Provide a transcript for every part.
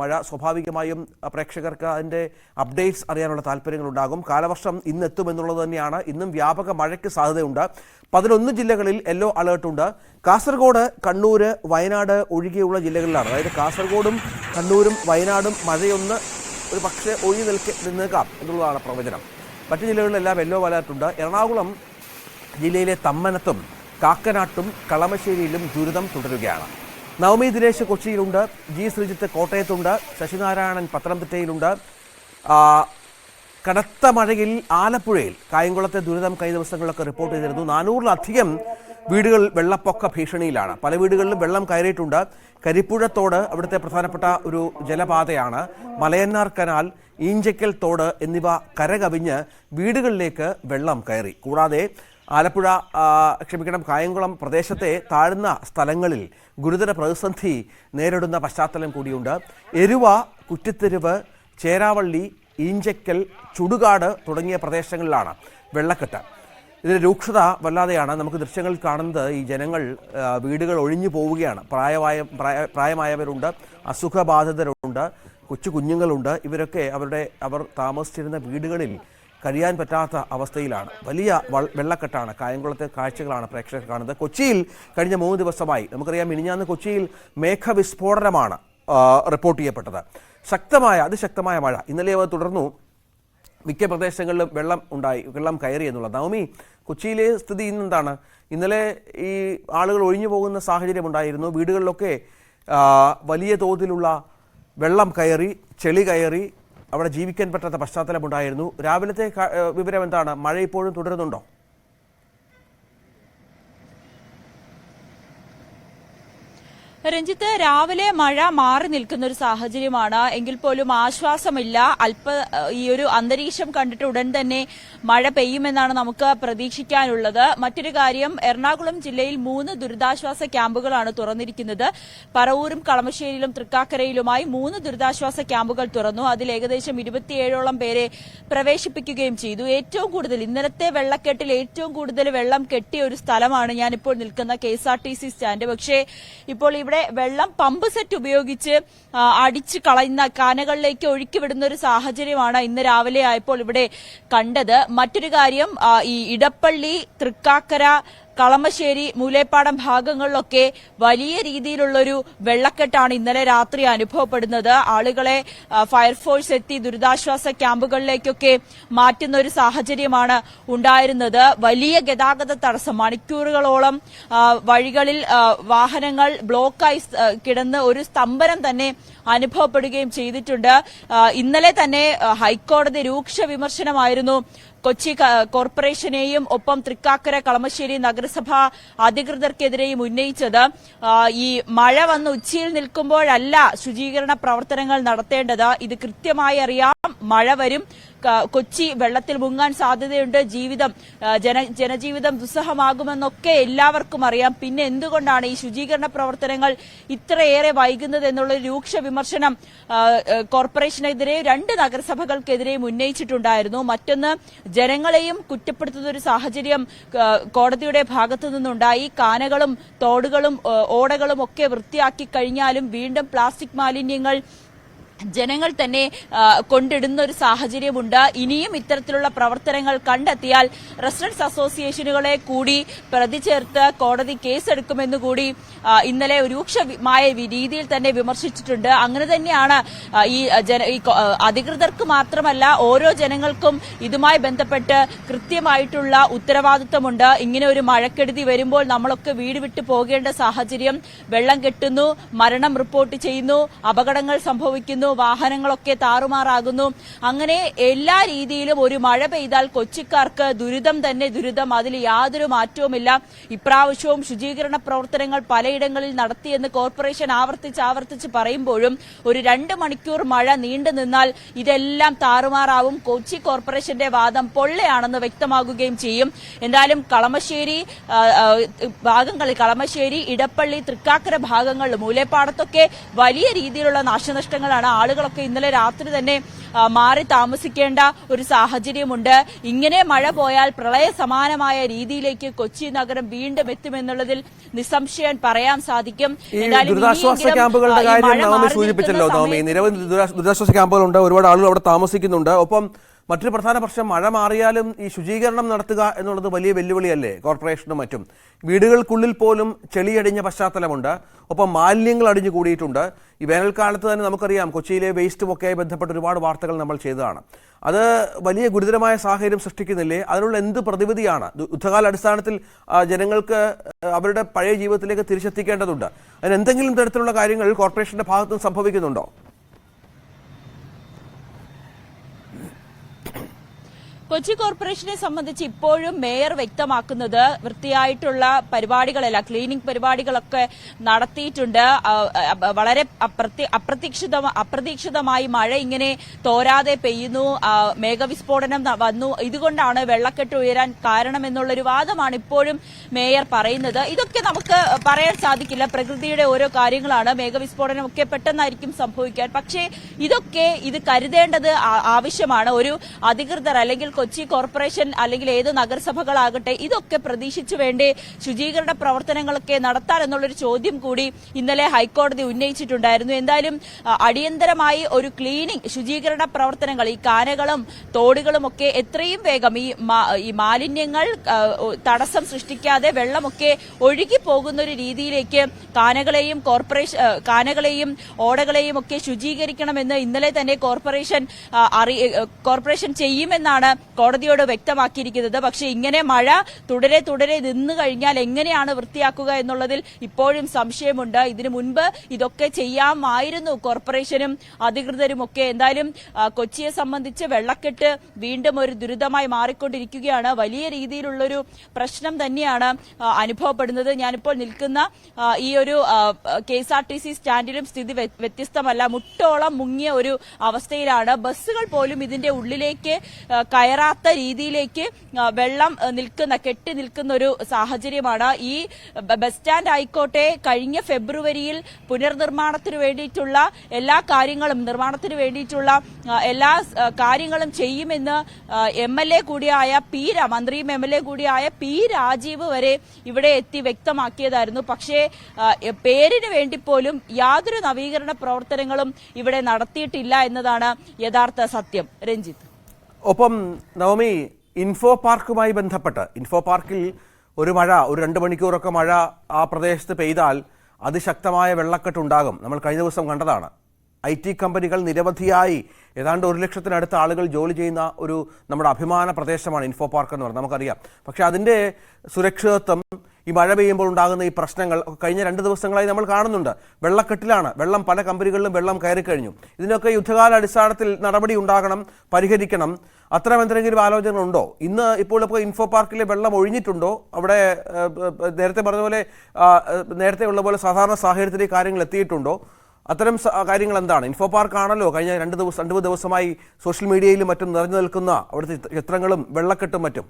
മഴ സ്വാഭാവികമായും പ്രേക്ഷകർക്ക് അതിൻ്റെ അപ്ഡേറ്റ്സ് അറിയാനുള്ള താല്പര്യങ്ങളുണ്ടാകും. കാലവർഷം ഇന്നെത്തുമെന്നുള്ളത് തന്നെയാണ്. ഇന്നും വ്യാപക മഴയ്ക്ക് സാധ്യതയുണ്ട്. 11 ജില്ലകളിൽ യെല്ലോ അലേർട്ടുണ്ട്. കാസർഗോഡ്, കണ്ണൂർ, വയനാട് ഒഴികെയുള്ള ജില്ലകളിലാണ്. അതായത് കാസർഗോഡും കണ്ണൂരും വയനാടും മഴയൊന്ന് ഒരു പക്ഷേ ഒഴിഞ്ഞു നിന്നേക്കാം എന്നുള്ളതാണ് പ്രവചനം. മറ്റു ജില്ലകളിലെല്ലാം യെല്ലോ അലേർട്ടുണ്ട്. എറണാകുളം ജില്ലയിലെ തമ്മനത്തും കാക്കനാട്ടും കളമശ്ശേരിയിലും ദുരിതം തുടരുകയാണ്. നവമി ദിനേശ് കൊച്ചിയിലുണ്ട്, ജി ശ്രീജിത്ത് കോട്ടയത്തുണ്ട്, ശശിനാരായണൻ പത്തനംതിട്ടയിലുണ്ട്. കനത്ത മഴയിൽ ആലപ്പുഴയിൽ കായംകുളത്തെ ദുരിതം കഴിഞ്ഞ ദിവസങ്ങളിലൊക്കെ റിപ്പോർട്ട് ചെയ്തിരുന്നു. 400-ലധികം വീടുകൾ വെള്ളപ്പൊക്ക ഭീഷണിയിലാണ്. പല വീടുകളിലും വെള്ളം കയറിയിട്ടുണ്ട്. കരിപ്പുഴത്തോട് അവിടുത്തെ പ്രധാനപ്പെട്ട ഒരു ജലപാതയാണ്. മലയന്നാർ കനാൽ, ഈഞ്ചക്കൽ തോട് എന്നിവ കരകവിഞ്ഞ് വീടുകളിലേക്ക് വെള്ളം കയറി. കൂടാതെ കായംകുളം പ്രദേശത്തെ താഴ്ന്ന സ്ഥലങ്ങളിൽ ഗുരുതര പ്രതിസന്ധി നേരിടുന്ന പശ്ചാത്തലം കൂടിയുണ്ട്. എരുവ, കുറ്റിത്തെരുവ്, ചേരാവള്ളി, ഈഞ്ചക്കൽ, ചുടുകാട് തുടങ്ങിയ പ്രദേശങ്ങളിലാണ് വെള്ളക്കെട്ട്. ഇതിൻ്റെ രൂക്ഷത വല്ലാതെയാണ്. നമുക്ക് ദൃശ്യങ്ങളിൽ കാണുന്നത് ഈ ജനങ്ങൾ വീടുകൾ ഒഴിഞ്ഞു പോവുകയാണ്. പ്രായമായവരുണ്ട്, അസുഖബാധിതരുണ്ട്, കൊച്ചു കുഞ്ഞുങ്ങളുണ്ട്. ഇവരൊക്കെ അവർ താമസിച്ചിരുന്ന വീടുകളിൽ കഴിയാൻ പറ്റാത്ത അവസ്ഥയിലാണ്. വലിയ വെള്ളക്കെട്ടാണ്. കായംകുളത്തെ കാഴ്ചകളാണ് പ്രേക്ഷകർ കാണുന്നത്. കൊച്ചിയിൽ കഴിഞ്ഞ 3 ദിവസമായി നമുക്കറിയാം, മിനിഞ്ഞാന്ന് കൊച്ചിയിൽ മേഘവിസ്ഫോടനമാണ് റിപ്പോർട്ട് ചെയ്യപ്പെട്ടത്. അതിശക്തമായ മഴ ഇന്നലെ തുടർന്നു. മിക്ക പ്രദേശങ്ങളിലും വെള്ളം കയറി എന്നുള്ളത്. നവമി, കൊച്ചിയിലെ സ്ഥിതി ഇന്നെന്താണ്? ഇന്നലെ ഈ ആളുകൾ ഒഴിഞ്ഞു പോകുന്ന സാഹചര്യമുണ്ടായിരുന്നു. വീടുകളിലൊക്കെ വലിയ തോതിലുള്ള വെള്ളം കയറി, ചെളി കയറി, അവിടെ ജീവിക്കാൻ പറ്റാത്ത പശ്ചാത്തലമുണ്ടായിരുന്നു. രാവിലത്തെ വിവരം എന്താണ്? മഴ ഇപ്പോഴും തുടരുന്നുണ്ടോ? രഞ്ജിത്ത്, രാവിലെ മഴ മാറി നിൽക്കുന്ന ഒരു സാഹചര്യമാണ്. എങ്കിൽ പോലും ആശ്വാസമില്ല. ഈ ഒരു അന്തരീക്ഷം കണ്ടിട്ട് ഉടൻ തന്നെ മഴ പെയ്യുമെന്നാണ് നമുക്ക് പ്രതീക്ഷിക്കാനുള്ളത്. മറ്റൊരു കാര്യം, എറണാകുളം ജില്ലയിൽ 3 ദുരിതാശ്വാസ ക്യാമ്പുകളാണ് തുറന്നിരിക്കുന്നത്. പറവൂരും കളമശ്ശേരിയിലും തൃക്കാക്കരയിലുമായി 3 ദുരിതാശ്വാസ ക്യാമ്പുകൾ തുറന്നു. അതിൽ ഏകദേശം 27ഓളം പേരെ പ്രവേശിപ്പിക്കുകയും ചെയ്തു. ഏറ്റവും കൂടുതൽ ഇന്നലത്തെ വെള്ളക്കെട്ടിൽ ഏറ്റവും കൂടുതൽ വെള്ളം കെട്ടിയ ഒരു സ്ഥലമാണ് ഞാനിപ്പോൾ നിൽക്കുന്ന KSRTC സ്റ്റാൻഡ്. പക്ഷേ ഇപ്പോൾ ഇവിടെ വെള്ളം പമ്പ് സെറ്റ് ഉപയോഗിച്ച് അടിച്ചു കളയുന്ന കാനകളിലേക്ക് ഒഴുക്കിവിടുന്ന ഒരു സാഹചര്യമാണ് ഇന്ന് രാവിലെ ആയപ്പോൾ ഇവിടെ കണ്ടത്. മറ്റൊരു കാര്യം, ഈ ഇടപ്പള്ളി, തൃക്കാക്കര, കളമശ്ശേരി, മൂലേപ്പാടം ഭാഗങ്ങളിലൊക്കെ വലിയ രീതിയിലുള്ളൊരു വെള്ളക്കെട്ടാണ് ഇന്നലെ രാത്രി അനുഭവപ്പെടുന്നത്. ആളുകളെ ഫയർഫോഴ്സ് എത്തി ദുരിതാശ്വാസ ക്യാമ്പുകളിലേക്കൊക്കെ മാറ്റുന്ന ഒരു സാഹചര്യമാണ് ഉണ്ടായിരുന്നത്. വലിയ ഗതാഗത തടസ്സം, മണിക്കൂറുകളോളം വഴികളിൽ വാഹനങ്ങൾ ബ്ലോക്കായി കിടന്ന് ഒരു സ്തംഭനം തന്നെ അനുഭവപ്പെടുകയും ചെയ്തിട്ടുണ്ട്. ഇന്നലെ തന്നെ ഹൈക്കോടതി രൂക്ഷ വിമർശനമായിരുന്നു കൊച്ചി കോർപ്പറേഷനെയും ഒപ്പം തൃക്കാക്കര, കളമശ്ശേരി നഗരസഭ അധികൃതർക്കെതിരെയും ഉന്നയിച്ചത്. ഈ മഴ വന്ന് ഉച്ചയിൽ നിൽക്കുമ്പോഴല്ല ശുചീകരണ പ്രവർത്തനങ്ങൾ നടത്തേണ്ടത്. ഇത് കൃത്യമായി അറിയാം. മഴ വരും, കൊച്ചി വെള്ളത്തിൽ മുങ്ങാൻ സാധ്യതയുണ്ട്, ജനജീവിതം ദുസ്സഹമാകുമെന്നൊക്കെ എല്ലാവർക്കും അറിയാം. പിന്നെ എന്തുകൊണ്ടാണ് ഈ ശുചീകരണ പ്രവർത്തനങ്ങൾ ഇത്രയേറെ വൈകുന്നത് എന്നുള്ള രൂക്ഷ വിമർശനം കോർപ്പറേഷനെതിരെ 2 നഗരസഭകൾക്കെതിരെയും ഉന്നയിച്ചിട്ടുണ്ടായിരുന്നു. മറ്റൊന്ന്, ജനങ്ങളെയും കുറ്റപ്പെടുത്തുന്ന ഒരു സാഹചര്യം കോടതിയുടെ ഭാഗത്തു നിന്നുണ്ടായി. കാനകളും തോടുകളും ഓടകളും ഒക്കെ വൃത്തിയാക്കി കഴിഞ്ഞാലും വീണ്ടും പ്ലാസ്റ്റിക് മാലിന്യങ്ങൾ ജനങ്ങൾ തന്നെ കൊണ്ടിടുന്ന ഒരു സാഹചര്യമുണ്ട്. ഇനിയും ഇത്തരത്തിലുള്ള പ്രവർത്തനങ്ങൾ കണ്ടെത്തിയാൽ റെസിഡൻസ് അസോസിയേഷനുകളെ കൂടി പ്രതി ചേർത്ത് കോടതി കേസെടുക്കുമെന്നുകൂടി ഇന്നലെ രൂക്ഷമായ രീതിയിൽ തന്നെ വിമർശിച്ചിട്ടുണ്ട്. അങ്ങനെ തന്നെയാണ് ഈ അധികൃതർക്ക് മാത്രമല്ല ഓരോ ജനങ്ങൾക്കും ഇതുമായി ബന്ധപ്പെട്ട് കൃത്യമായിട്ടുള്ള ഉത്തരവാദിത്തമുണ്ട്. ഇങ്ങനെ ഒരു മഴക്കെടുതി വരുമ്പോൾ നമ്മളൊക്കെ വീട് വിട്ടു പോകേണ്ട സാഹചര്യം, വെള്ളം കെട്ടുന്നു, മരണം റിപ്പോർട്ട് ചെയ്യുന്നു, അപകടങ്ങൾ സംഭവിക്കുന്നു, വാഹനങ്ങളൊക്കെ താറുമാറാകുന്നു. അങ്ങനെ എല്ലാ രീതിയിലും ഒരു മഴ പെയ്താൽ കൊച്ചിക്കാർക്ക് ദുരിതം തന്നെ ദുരിതം. അതിൽ യാതൊരു മാറ്റവുമില്ല. ഇപ്രാവശ്യവും ശുചീകരണ പ്രവർത്തനങ്ങൾ പലയിടങ്ങളിൽ നടത്തിയെന്ന് കോർപ്പറേഷൻ ആവർത്തിച്ച് പറയുമ്പോഴും ഒരു 2 മണിക്കൂർ മഴ നീണ്ടു നിന്നാൽ ഇതെല്ലാം താറുമാറാവും. കൊച്ചി കോർപ്പറേഷന്റെ വാദം പൊള്ളയാണെന്ന് വ്യക്തമാകുകയും ചെയ്യും. എന്തായാലും കളമശ്ശേരി, ഇടപ്പള്ളി, തൃക്കാക്കര ഭാഗങ്ങളിൽ, മൂലേപ്പാടത്തൊക്കെ വലിയ രീതിയിലുള്ള നാശനഷ്ടങ്ങളാണ്. ആളുകളൊക്കെ ഇന്നലെ രാത്രി തന്നെ മാറി താമസിക്കേണ്ട ഒരു സാഹചര്യമുണ്ട്. ഇങ്ങനെ മഴ പോയാൽ പ്രളയ സമാനമായ രീതിയിലേക്ക് കൊച്ചി നഗരം വീണ്ടും എത്തുമെന്നുള്ളതിൽ നിസ്സംശയം പറയാൻ സാധിക്കും. ദുരിതാശ്വാസ ക്യാമ്പുകളുടെ കാര്യം നവമി സൂചിപ്പിച്ചല്ലോ. നവമി, നിരവധി ദുരിതാശ്വാസ ക്യാമ്പുകളുണ്ട്, ഒരുപാട് ആളുകൾ അവിടെ താമസിക്കുന്നുണ്ട്. ഒപ്പം മറ്റൊരു പ്രധാന പ്രശ്നം, മഴ മാറിയാലും ഈ ശുചീകരണം നടത്തുക എന്നുള്ളത് വലിയ വെല്ലുവിളിയല്ലേ കോർപ്പറേഷനും മറ്റും. വീടുകൾക്കുള്ളിൽ പോലും ചെളിയടിഞ്ഞ പശ്ചാത്തലമുണ്ട്, ഒപ്പം മാലിന്യങ്ങൾ അടിഞ്ഞു കൂടിയിട്ടുണ്ട്. ഈ വേനൽക്കാലത്ത് തന്നെ നമുക്കറിയാം കൊച്ചിയിലെ വേസ്റ്റുമൊക്കെയായി ബന്ധപ്പെട്ട് ഒരുപാട് വാർത്തകൾ നമ്മൾ ചെയ്തതാണ്. അത് വലിയ ഗുരുതരമായ സാഹചര്യം സൃഷ്ടിക്കുന്നില്ലേ? അതിനുള്ള എന്ത് പ്രതിവിധിയാണ് യുദ്ധകാല അടിസ്ഥാനത്തിൽ ജനങ്ങൾക്ക് അവരുടെ പഴയ ജീവിതത്തിലേക്ക് തിരിച്ചെത്തിക്കേണ്ടതുണ്ട്? അതിന് എന്തെങ്കിലും തരത്തിലുള്ള കാര്യങ്ങൾ കോർപ്പറേഷന്റെ ഭാഗത്തുനിന്ന് സംഭവിക്കുന്നുണ്ടോ? കൊച്ചി കോർപ്പറേഷനെ സംബന്ധിച്ച് ഇപ്പോഴും മേയർ വ്യക്തമാക്കുന്നത് വൃത്തിയായിട്ടുള്ള പരിപാടികളല്ല, ക്ലീനിംഗ് പരിപാടികളൊക്കെ നടത്തിയിട്ടുണ്ട്. വളരെ അപ്രതീക്ഷിതമായി മഴ ഇങ്ങനെ തോരാതെ പെയ്യുന്നു, മേഘവിസ്ഫോടനം വന്നു, ഇതുകൊണ്ടാണ് വെള്ളക്കെട്ട് ഉയരാൻ കാരണമെന്നുള്ളൊരു വാദമാണ് ഇപ്പോഴും മേയർ പറയുന്നത്. ഇതൊക്കെ നമുക്ക് പറയാൻ സാധിക്കില്ല, പ്രകൃതിയുടെ ഓരോ കാര്യങ്ങളാണ്. മേഘവിസ്ഫോടനം ഒക്കെ പെട്ടെന്നായിരിക്കും സംഭവിക്കാൻ. പക്ഷേ ഇത് കരുതേണ്ടത് ആവശ്യമാണ്. ഒരു അധികൃതർ അല്ലെങ്കിൽ കൊച്ചി കോർപ്പറേഷൻ അല്ലെങ്കിൽ ഏത് നഗരസഭകളാകട്ടെ ഇതൊക്കെ പ്രതീക്ഷിച്ചു വേണ്ടേ ശുചീകരണ പ്രവർത്തനങ്ങളൊക്കെ നടത്താൻ എന്നുള്ളൊരു ചോദ്യം കൂടി ഇന്നലെ ഹൈക്കോടതി ഉന്നയിച്ചിട്ടുണ്ടായിരുന്നു. എന്തായാലും അടിയന്തരമായി ഒരു ക്ലീനിംഗ് ശുചീകരണ പ്രവർത്തനങ്ങൾ, ഈ കാനകളും തോടുകളും ഒക്കെ എത്രയും വേഗം ഈ മാലിന്യങ്ങൾ തടസ്സം സൃഷ്ടിക്കാതെ വെള്ളമൊക്കെ ഒഴുകി പോകുന്ന ഒരു രീതിയിലേക്ക് കാനകളെയും ഓടകളെയും ഒക്കെ ശുചീകരിക്കണമെന്ന് ഇന്നലെ തന്നെ കോർപ്പറേഷൻ ചെയ്യുമെന്നാണ് കോടതിയോട് വ്യക്തമാക്കിയിരിക്കുന്നത്. പക്ഷേ ഇങ്ങനെ മഴ തുടരെ നിന്നു കഴിഞ്ഞാൽ എങ്ങനെയാണ് വൃത്തിയാക്കുക എന്നുള്ളതിൽ ഇപ്പോഴും സംശയമുണ്ട്. ഇതിനു മുൻപ് ഇതൊക്കെ ചെയ്യാമായിരുന്നു കോർപ്പറേഷനും അധികൃതരുമൊക്കെ. എന്തായാലും കൊച്ചിയെ സംബന്ധിച്ച് വെള്ളക്കെട്ട് വീണ്ടും ഒരു ദുരിതമായി മാറിക്കൊണ്ടിരിക്കുകയാണ്. വലിയ രീതിയിലുള്ളൊരു പ്രശ്നം തന്നെയാണ് അനുഭവപ്പെടുന്നത്. ഞാനിപ്പോൾ നിൽക്കുന്ന ഈ ഒരു KSRTC സ്റ്റാൻഡിലും സ്ഥിതി വ്യത്യസ്തമല്ല. മുട്ടോളം മുങ്ങിയ ഒരു അവസ്ഥയിലാണ്. ബസ്സുകൾ പോലും ഇതിന്റെ ഉള്ളിലേക്ക് കയറാത്ത രീതിയിലേക്ക് വെള്ളം കെട്ടി നിൽക്കുന്ന ഒരു സാഹചര്യമാണ്. ഈ ബസ് സ്റ്റാൻഡ് ആയിക്കോട്ടെ കഴിഞ്ഞ ഫെബ്രുവരിയിൽ പുനർനിർമ്മാണത്തിന് വേണ്ടിയിട്ടുള്ള എല്ലാ കാര്യങ്ങളും ചെയ്യുമെന്ന് മന്ത്രിയും MLA കൂടിയായ പി രാജീവ് വരെ ഇവിടെ എത്തി വ്യക്തമാക്കിയതായിരുന്നു. പക്ഷേ പേരിന് വേണ്ടി പോലും യാതൊരു നവീകരണ പ്രവർത്തനങ്ങളും ഇവിടെ നടത്തിയിട്ടില്ല എന്നതാണ് യഥാർത്ഥ സത്യം. രഞ്ജിത്ത്. ഒപ്പം നവമി, ഇൻഫോ പാർക്കുമായി ബന്ധപ്പെട്ട് ഇൻഫോ പാർക്കിൽ ഒരു 2 മണിക്കൂറൊക്കെ മഴ ആ പ്രദേശത്ത് പെയ്താൽ അതിശക്തമായ വെള്ളക്കെട്ടുണ്ടാകും. നമ്മൾ കഴിഞ്ഞ ദിവസം കണ്ടതാണ്. IT കമ്പനികൾ നിരവധിയായി ഏതാണ്ട് 1 ലക്ഷത്തിനടുത്ത ആളുകൾ ജോലി ചെയ്യുന്ന നമ്മുടെ അഭിമാന പ്രദേശമാണ് ഇൻഫോ പാർക്ക് എന്ന് പറഞ്ഞാൽ നമുക്കറിയാം. പക്ഷെ അതിൻ്റെ സുരക്ഷിതത്വം, ഈ മഴ പെയ്യുമ്പോൾ ഉണ്ടാകുന്ന ഈ പ്രശ്നങ്ങൾ കഴിഞ്ഞ 2 ദിവസങ്ങളായി നമ്മൾ കാണുന്നുണ്ട്. വെള്ളക്കെട്ടിലാണ്, പല കമ്പനികളിലും വെള്ളം കയറി കഴിഞ്ഞു. ഇതിനൊക്കെ യുദ്ധകാല അടിസ്ഥാനത്തിൽ നടപടി ഉണ്ടാകണം, പരിഹരിക്കണം. അത്തരം എന്തെങ്കിലും ആലോചനകളുണ്ടോ? ഇപ്പോൾ ഇൻഫോ പാർക്കിലെ വെള്ളം ഒഴിഞ്ഞിട്ടുണ്ടോ? അവിടെ നേരത്തെ പറഞ്ഞ പോലെ നേരത്തെ ഉള്ള പോലെ സാധാരണ സാഹചര്യത്തിലേക്ക് കാര്യങ്ങൾ എത്തിയിട്ടുണ്ടോ? അത്തരം കാര്യങ്ങൾ എന്താണ്? ഇൻഫോ പാർക്ക് ആണല്ലോ കഴിഞ്ഞ 2 ദിവസമായി സോഷ്യൽ മീഡിയയിലും മറ്റും നിറഞ്ഞു നിൽക്കുന്ന അവിടുത്തെ ചിത്രങ്ങളും വെള്ളക്കെട്ടും മറ്റും.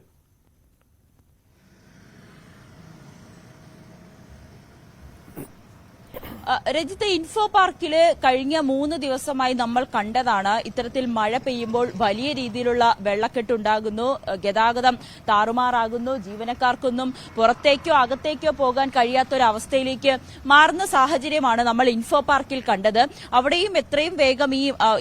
രജിത്ത്, ഇൻഫോ പാർക്കില് കഴിഞ്ഞ 3 ദിവസമായി നമ്മൾ കണ്ടതാണ്. ഇത്തരത്തിൽ മഴ പെയ്യുമ്പോൾ വലിയ രീതിയിലുള്ള വെള്ളക്കെട്ടുണ്ടാകുന്നു, ഗതാഗതം താറുമാറാകുന്നു, ജീവനക്കാർക്കൊന്നും പുറത്തേക്കോ അകത്തേക്കോ പോകാൻ കഴിയാത്തൊരവസ്ഥയിലേക്ക് മാറുന്ന സാഹചര്യമാണ് നമ്മൾ ഇൻഫോ പാർക്കിൽ കണ്ടത്. അവിടെയും എത്രയും വേഗം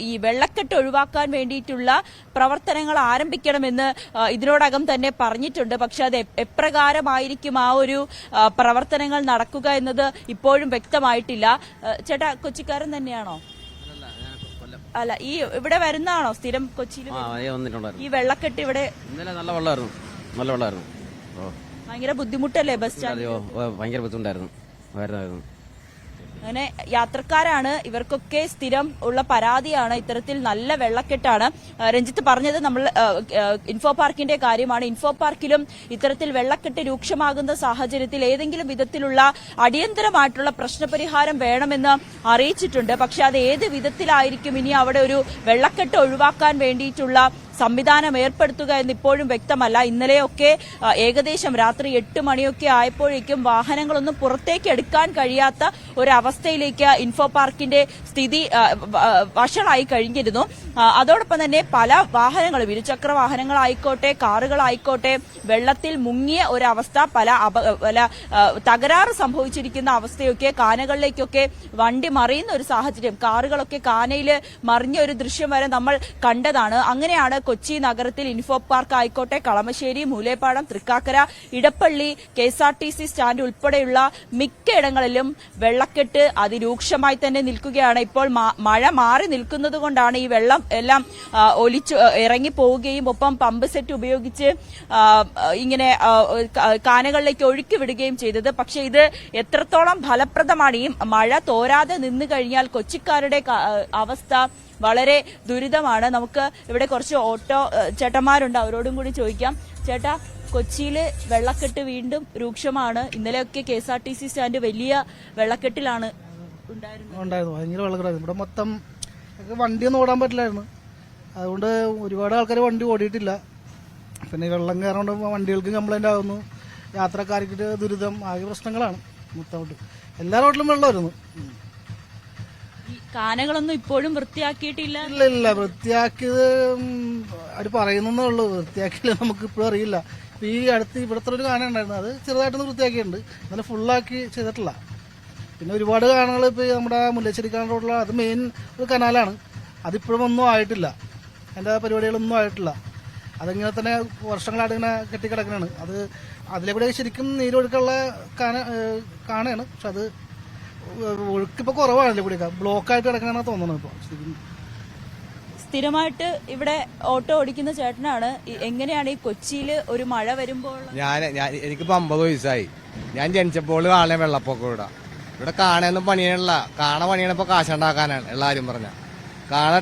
ഈ വെള്ളക്കെട്ട് ഒഴിവാക്കാൻ വേണ്ടിയിട്ടുള്ള പ്രവർത്തനങ്ങൾ ആരംഭിക്കണമെന്ന് ഇതിനോടകം തന്നെ പറഞ്ഞിട്ടുണ്ട്. പക്ഷെ അത് എപ്രകാരമായിരിക്കും ആ ഒരു പ്രവർത്തനങ്ങൾ നടക്കുക എന്നത് ഇപ്പോഴും വ്യക്തമായിട്ടില്ല. ചേട്ടാ, കൊച്ചിക്കാരൻ തന്നെയാണോ? അല്ല, ഈ ഇവിടെ വരുന്നതാണോ സ്ഥിരം കൊച്ചിയിൽ? ഈ വെള്ളക്കെട്ട് ഇവിടെ നല്ല വെള്ളമായിരുന്നു. ഭയങ്കര ബുദ്ധിമുട്ടല്ലേ ബസ് സ്റ്റാൻഡ്? ഭയങ്കര ബുദ്ധിമുട്ടായിരുന്നു. അങ്ങനെ യാത്രക്കാരാണ്, ഇവർക്കൊക്കെ സ്ഥിരം ഉള്ള പരാതിയാണ് ഇത്തരത്തിൽ നല്ല വെള്ളക്കെട്ടാണ്. രഞ്ജിത്ത് പറഞ്ഞത് നമ്മൾ ഇൻഫോ പാർക്കിന്റെ കാര്യമാണ്. ഇൻഫോ പാർക്കിലും ഇത്തരത്തിൽ വെള്ളക്കെട്ട് രൂക്ഷമാകുന്ന സാഹചര്യത്തിൽ ഏതെങ്കിലും വിധത്തിലുള്ള അടിയന്തരമായിട്ടുള്ള പ്രശ്നപരിഹാരം വേണമെന്ന് അറിയിച്ചിട്ടുണ്ട്. പക്ഷെ അത് ഏത് വിധത്തിലായിരിക്കും ഇനി അവിടെ ഒരു വെള്ളക്കെട്ട് ഒഴിവാക്കാൻ വേണ്ടിയിട്ടുള്ള സംവിധാനം ഏർപ്പെടുത്തുക എന്ന് ഇപ്പോഴും വ്യക്തമല്ല. ഇന്നലെയൊക്കെ ഏകദേശം രാത്രി 8 മണിയൊക്കെ ആയപ്പോഴേക്കും വാഹനങ്ങളൊന്നും പുറത്തേക്ക് എടുക്കാൻ കഴിയാത്ത ഒരവസ്ഥയിലേക്ക് ഇൻഫോ പാർക്കിന്റെ സ്ഥിതി വഷളായി കഴിഞ്ഞിരുന്നു. അതോടൊപ്പം തന്നെ പല വാഹനങ്ങളും, ഇരുചക്ര വാഹനങ്ങളായിക്കോട്ടെ കാറുകളായിക്കോട്ടെ, വെള്ളത്തിൽ മുങ്ങിയ ഒരവസ്ഥ, പല തകരാറ് സംഭവിച്ചിരിക്കുന്ന അവസ്ഥയൊക്കെ, കാനകളിലേക്കൊക്കെ വണ്ടി മറിയുന്ന ഒരു സാഹചര്യം, കാറുകളൊക്കെ കാനയിൽ മറിഞ്ഞ ഒരു ദൃശ്യം വരെ നമ്മൾ കണ്ടതാണ്. അങ്ങനെയാണ് കൊച്ചി നഗരത്തിൽ ഇൻഫോ പാർക്ക് ആയിക്കോട്ടെ, കളമശ്ശേരി, മൂലേപ്പാടം, തൃക്കാക്കര, ഇടപ്പള്ളി, KSRTC സ്റ്റാൻഡ് ഉൾപ്പെടെയുള്ള മിക്കയിടങ്ങളിലും വെള്ളക്കെട്ട് അതിരൂക്ഷമായി തന്നെ നിൽക്കുകയാണ്. ഇപ്പോൾ മഴ മാറി നിൽക്കുന്നത് കൊണ്ടാണ് ഈ വെള്ളം എല്ലാം ഒലിച്ചു ഇറങ്ങി പോവുകയും ഒപ്പം പമ്പ് സെറ്റ് ഉപയോഗിച്ച് ഇങ്ങനെ കാനകളിലേക്ക് ഒഴുക്കി വിടുകയും ചെയ്തത്. പക്ഷേ ഇത് എത്രത്തോളം ഫലപ്രദമാണ്? ഈ മഴ തോരാതെ നിന്നു കഴിഞ്ഞാൽ കൊച്ചിക്കാരുടെ അവസ്ഥ വളരെ ദുരിതമാണ്. നമുക്ക് ഇവിടെ കുറച്ച് ഓട്ടോ ചേട്ടന്മാരുണ്ട്, അവരോടും കൂടി ചോദിക്കാം. ചേട്ടാ, കൊച്ചിയിൽ വെള്ളക്കെട്ട് വീണ്ടും രൂക്ഷമാണ്. ഇന്നലെയൊക്കെ KSRTC സ്റ്റാൻഡ് വലിയ വെള്ളക്കെട്ടിലാണ് ഉണ്ടായിരുന്നു. ഭയങ്കര വെള്ളക്കെട്ടായിരുന്നു. ഇവിടെ മൊത്തം വണ്ടിയൊന്നും ഓടാൻ പറ്റില്ലായിരുന്നു. അതുകൊണ്ട് ഒരുപാട് ആൾക്കാർ വണ്ടി ഓടിയിട്ടില്ല. പിന്നെ ഈ വെള്ളം കയറുകൊണ്ട് വണ്ടികൾക്ക് കംപ്ലൈന്റ് ആകുന്നു, യാത്രക്കാർക്ക് ദുരിതം, ആകെ പ്രശ്നങ്ങളാണ് മൊത്തമായിട്ട്. എല്ലാ റോഡിലും വെള്ളമായിരുന്നു. കാനകളൊന്നും ഇപ്പോഴും വൃത്തിയാക്കിയിട്ടില്ല. ഇല്ല, വൃത്തിയാക്കിയത് അവർ പറയുന്നേ ഉള്ളൂ. വൃത്തിയാക്കിയില്ല, നമുക്ക് ഇപ്പോഴും അറിയില്ല. ഈ അടുത്ത് ഇവിടുത്തെ ഒരു കാന ഉണ്ടായിരുന്നു, അത് ചെറുതായിട്ടൊന്ന് വൃത്തിയാക്കിയിട്ടുണ്ട്, എന്നാലും ഫുള്ളാക്കി ചെയ്തിട്ടില്ല. പിന്നെ ഒരുപാട് കാനകൾ ഇപ്പോൾ നമ്മുടെ മുല്ലശ്ശേരി കാന റോഡിലുള്ള, അത് മെയിൻ ഒരു കനാലാണ്, അതിപ്പോഴും ഒന്നും ആയിട്ടില്ല. അതിൻ്റെ പരിപാടികളൊന്നും ആയിട്ടില്ല. അതിങ്ങനെ തന്നെ വർഷങ്ങളായിട്ട് ഇങ്ങനെ കെട്ടിക്കിടക്കണാണ്. അതിലെ കൂടെ ശരിക്കും നീരൊഴുക്കുള്ള കാണയാണ്. പക്ഷെ അത് ഒഴുക്കിപ്പോൾ കുറവാണ്. അതിലെ കൂടെ ബ്ലോക്കായിട്ട് കിടക്കണമെന്നാണ് തോന്നുന്നത്. ഇപ്പോൾ ശരിക്കും സ്ഥിരമായിട്ട് ഇവിടെ ഓട്ടോ ഓടിക്കുന്ന ചേട്ടനാണ്. എങ്ങനെയാണ് ഈ കൊച്ചിയിൽ ഒരു മഴ വരുമ്പോൾ? എനിക്കിപ്പോൾ 50 വയസ്സായി. ഞാൻ ജനിച്ചപ്പോൾ കാണാൻ വെള്ളപ്പൊക്കം ഇവിടെ കാണാനൊന്നും പണിയണില്ല. പണിയണിപ്പോൾ കാശുണ്ടാക്കാനാണ് എല്ലാവരും പറഞ്ഞ.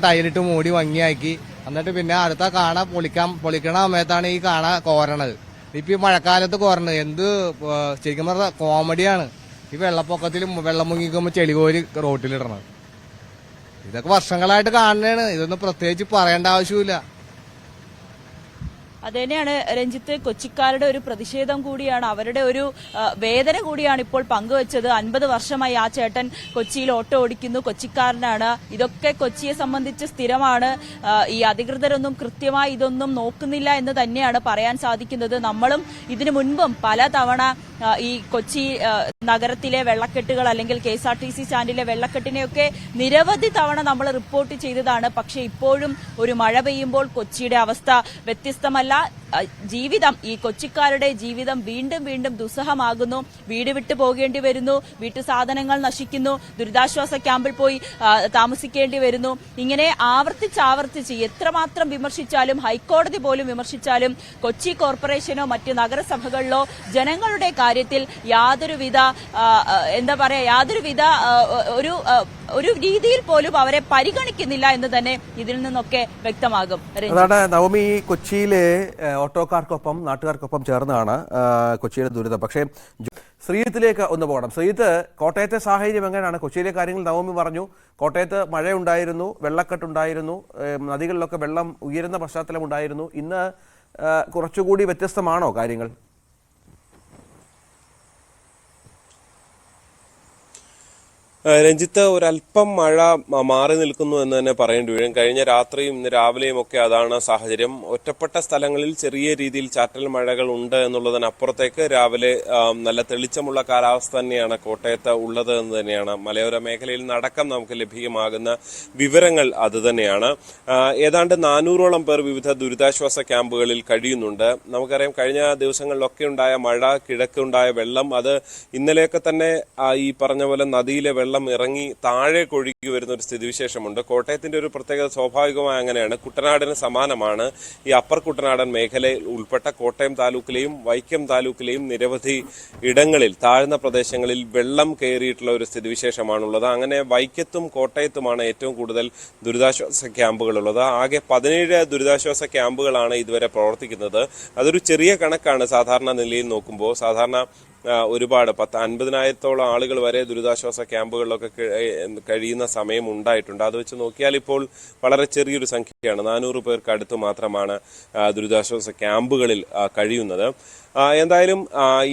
ടൈലിട്ട് മൂടി ഭംഗിയാക്കി, എന്നിട്ട് പിന്നെ അടുത്ത പൊളിക്കണ സമയത്താണ് ഈ കോരണത്. ഇപ്പൊ ഈ മഴക്കാലത്ത് കോരണത് എന്ത് ശരിക്കും പറഞ്ഞ കോമഡിയാണ്. ഈ വെള്ളപ്പൊക്കത്തിൽ വെള്ളം മുങ്ങിക്കുമ്പോൾ ചെളികോരി റോട്ടിലിടണത്. ഇതൊക്കെ വർഷങ്ങളായിട്ട് കാണുന്നതാണ്. ഇതൊന്നും പ്രത്യേകിച്ച് പറയേണ്ട ആവശ്യമില്ല. അത് തന്നെയാണ് രഞ്ജിത്ത്, കൊച്ചിക്കാരുടെ ഒരു പ്രതിഷേധം കൂടിയാണ്, അവരുടെ ഒരു വേദന കൂടിയാണ് ഇപ്പോൾ പങ്കുവച്ചത്. 50 വർഷമായി ആ ചേട്ടൻ കൊച്ചിയിൽ ഓട്ടോ ഓടിക്കുന്നു, കൊച്ചിക്കാരനാണ്. ഇതൊക്കെ കൊച്ചിയെ സംബന്ധിച്ച് സ്ഥിരമാണ്. ഈ അധികൃതരൊന്നും കൃത്യമായി ഇതൊന്നും നോക്കുന്നില്ല എന്ന് തന്നെയാണ് പറയാൻ സാധിക്കുന്നത്. നമ്മളും ഇതിനു മുൻപും പലതവണ ഈ കൊച്ചി നഗരത്തിലെ വെള്ളക്കെട്ടുകൾ അല്ലെങ്കിൽ KSRTC സ്റ്റാൻഡിലെ വെള്ളക്കെട്ടിനെയൊക്കെ നിരവധി തവണ നമ്മൾ റിപ്പോർട്ട് ചെയ്തതാണ്. പക്ഷെ ഇപ്പോഴും ഒരു മഴ പെയ്യുമ്പോൾ കൊച്ചിയുടെ അവസ്ഥ വ്യത്യസ്തമല്ല. ജീവിതം, ഈ കൊച്ചിക്കാരുടെ ജീവിതം വീണ്ടും വീണ്ടും ദുസ്സഹമാകുന്നു. വീട് വിട്ടു പോകേണ്ടി വരുന്നു, വീട്ടു സാധനങ്ങൾ നശിക്കുന്നു, ദുരിതാശ്വാസ ക്യാമ്പിൽ പോയി താമസിക്കേണ്ടി വരുന്നു. ഇങ്ങനെ ആവർത്തിച്ച് എത്രമാത്രം വിമർശിച്ചാലും, ഹൈക്കോടതി പോലും വിമർശിച്ചാലും, കൊച്ചി കോർപ്പറേഷനോ മറ്റ് നഗരസഭകളിലോ ജനങ്ങളുടെ കാര്യത്തിൽ യാതൊരുവിധ ഒരു രീതിയിൽ പോലും അവരെ പരിഗണിക്കുന്നില്ല എന്ന് തന്നെ ഇതിൽ നിന്നൊക്കെ വ്യക്തമാകും. അതാണ് നവമി, കൊച്ചിയിലെ ഓട്ടോക്കാർക്കൊപ്പം നാട്ടുകാർക്കൊപ്പം ചേർന്നാണ് കൊച്ചിയിലെ ദുരിതം. പക്ഷേ ശ്രീജിത്തിലേക്ക് ഒന്ന് പോകണം. ശ്രീജിത്ത്, കോട്ടയത്തെ സാഹചര്യം എങ്ങനെയാണ്? കൊച്ചിയിലെ കാര്യങ്ങൾ നവമി പറഞ്ഞു. കോട്ടയത്ത് മഴയുണ്ടായിരുന്നു, വെള്ളക്കെട്ടുണ്ടായിരുന്നു, നദികളിലൊക്കെ വെള്ളം ഉയരുന്ന പശ്ചാത്തലമുണ്ടായിരുന്നു. ഇന്ന് കുറച്ചുകൂടി വ്യത്യസ്തമാണോ കാര്യങ്ങൾ? രഞ്ജിത്ത്, ഒരല്പം മഴ മാറി നിൽക്കുന്നു എന്ന് തന്നെ പറയേണ്ടി വരും. കഴിഞ്ഞ രാത്രിയും ഇന്ന് രാവിലെയും ഒക്കെ അതാണ് സാഹചര്യം. ഒറ്റപ്പെട്ട സ്ഥലങ്ങളിൽ ചെറിയ രീതിയിൽ ചാറ്റൽ മഴകൾ ഉണ്ട് എന്നുള്ളതിനപ്പുറത്തേക്ക് രാവിലെ നല്ല തെളിച്ചമുള്ള കാലാവസ്ഥ തന്നെയാണ് കോട്ടയത്ത് ഉള്ളത് എന്ന് തന്നെയാണ് മലയോര മേഖലയിൽ നടക്കം നമുക്ക് ലഭ്യമാകുന്ന വിവരങ്ങൾ അതുതന്നെയാണ്. ഏതാണ്ട് 400ഓളം പേർ വിവിധ ദുരിതാശ്വാസ ക്യാമ്പുകളിൽ കഴിയുന്നുണ്ട്. നമുക്കറിയാം, കഴിഞ്ഞ ദിവസങ്ങളിലൊക്കെ ഉണ്ടായ മഴ, കിഴക്കുണ്ടായ വെള്ളം, അത് ഇന്നലെയൊക്കെ തന്നെ ഈ പറഞ്ഞ പോലെ നദിയിലെ വെള്ളം ഇറങ്ങി താഴേക്ക് ഒഴുകി വരുന്ന ഒരു സ്ഥിതിവിശേഷമുണ്ട്. കോട്ടയത്തിന്റെ ഒരു പ്രത്യേകത സ്വാഭാവികമായി അങ്ങനെയാണ്. കുട്ടനാടിന് സമാനമാണ്. ഈ അപ്പർ കുട്ടനാടൻ മേഖലയിൽ ഉൾപ്പെട്ട കോട്ടയം താലൂക്കിലെയും വൈക്കം താലൂക്കിലെയും നിരവധി ഇടങ്ങളിൽ, താഴ്ന്ന പ്രദേശങ്ങളിൽ വെള്ളം കയറിയിട്ടുള്ള ഒരു സ്ഥിതിവിശേഷമാണുള്ളത്. അങ്ങനെ വൈക്കത്തും കോട്ടയത്തുമാണ് ഏറ്റവും കൂടുതൽ ദുരിതാശ്വാസ ക്യാമ്പുകളുള്ളത്. ആകെ 17 ദുരിതാശ്വാസ ക്യാമ്പുകളാണ് ഇതുവരെ പ്രവർത്തിക്കുന്നത്. അതൊരു ചെറിയ കണക്കാണ് സാധാരണ നിലയിൽ നോക്കുമ്പോൾ. സാധാരണ ഒരുപാട് 50,000-ഓളം ആളുകൾ വരെ ദുരിതാശ്വാസ ക്യാമ്പുകളിലൊക്കെ കഴിയുന്ന സമയം ഉണ്ടായിട്ടുണ്ട്. അത് വെച്ച് നോക്കിയാൽ ഇപ്പോൾ വളരെ ചെറിയൊരു സംഖ്യയാണ്. 400 പേർക്ക് അടുത്ത് മാത്രമാണ് ദുരിതാശ്വാസ ക്യാമ്പുകളിൽ കഴിയുന്നത്. എന്തായാലും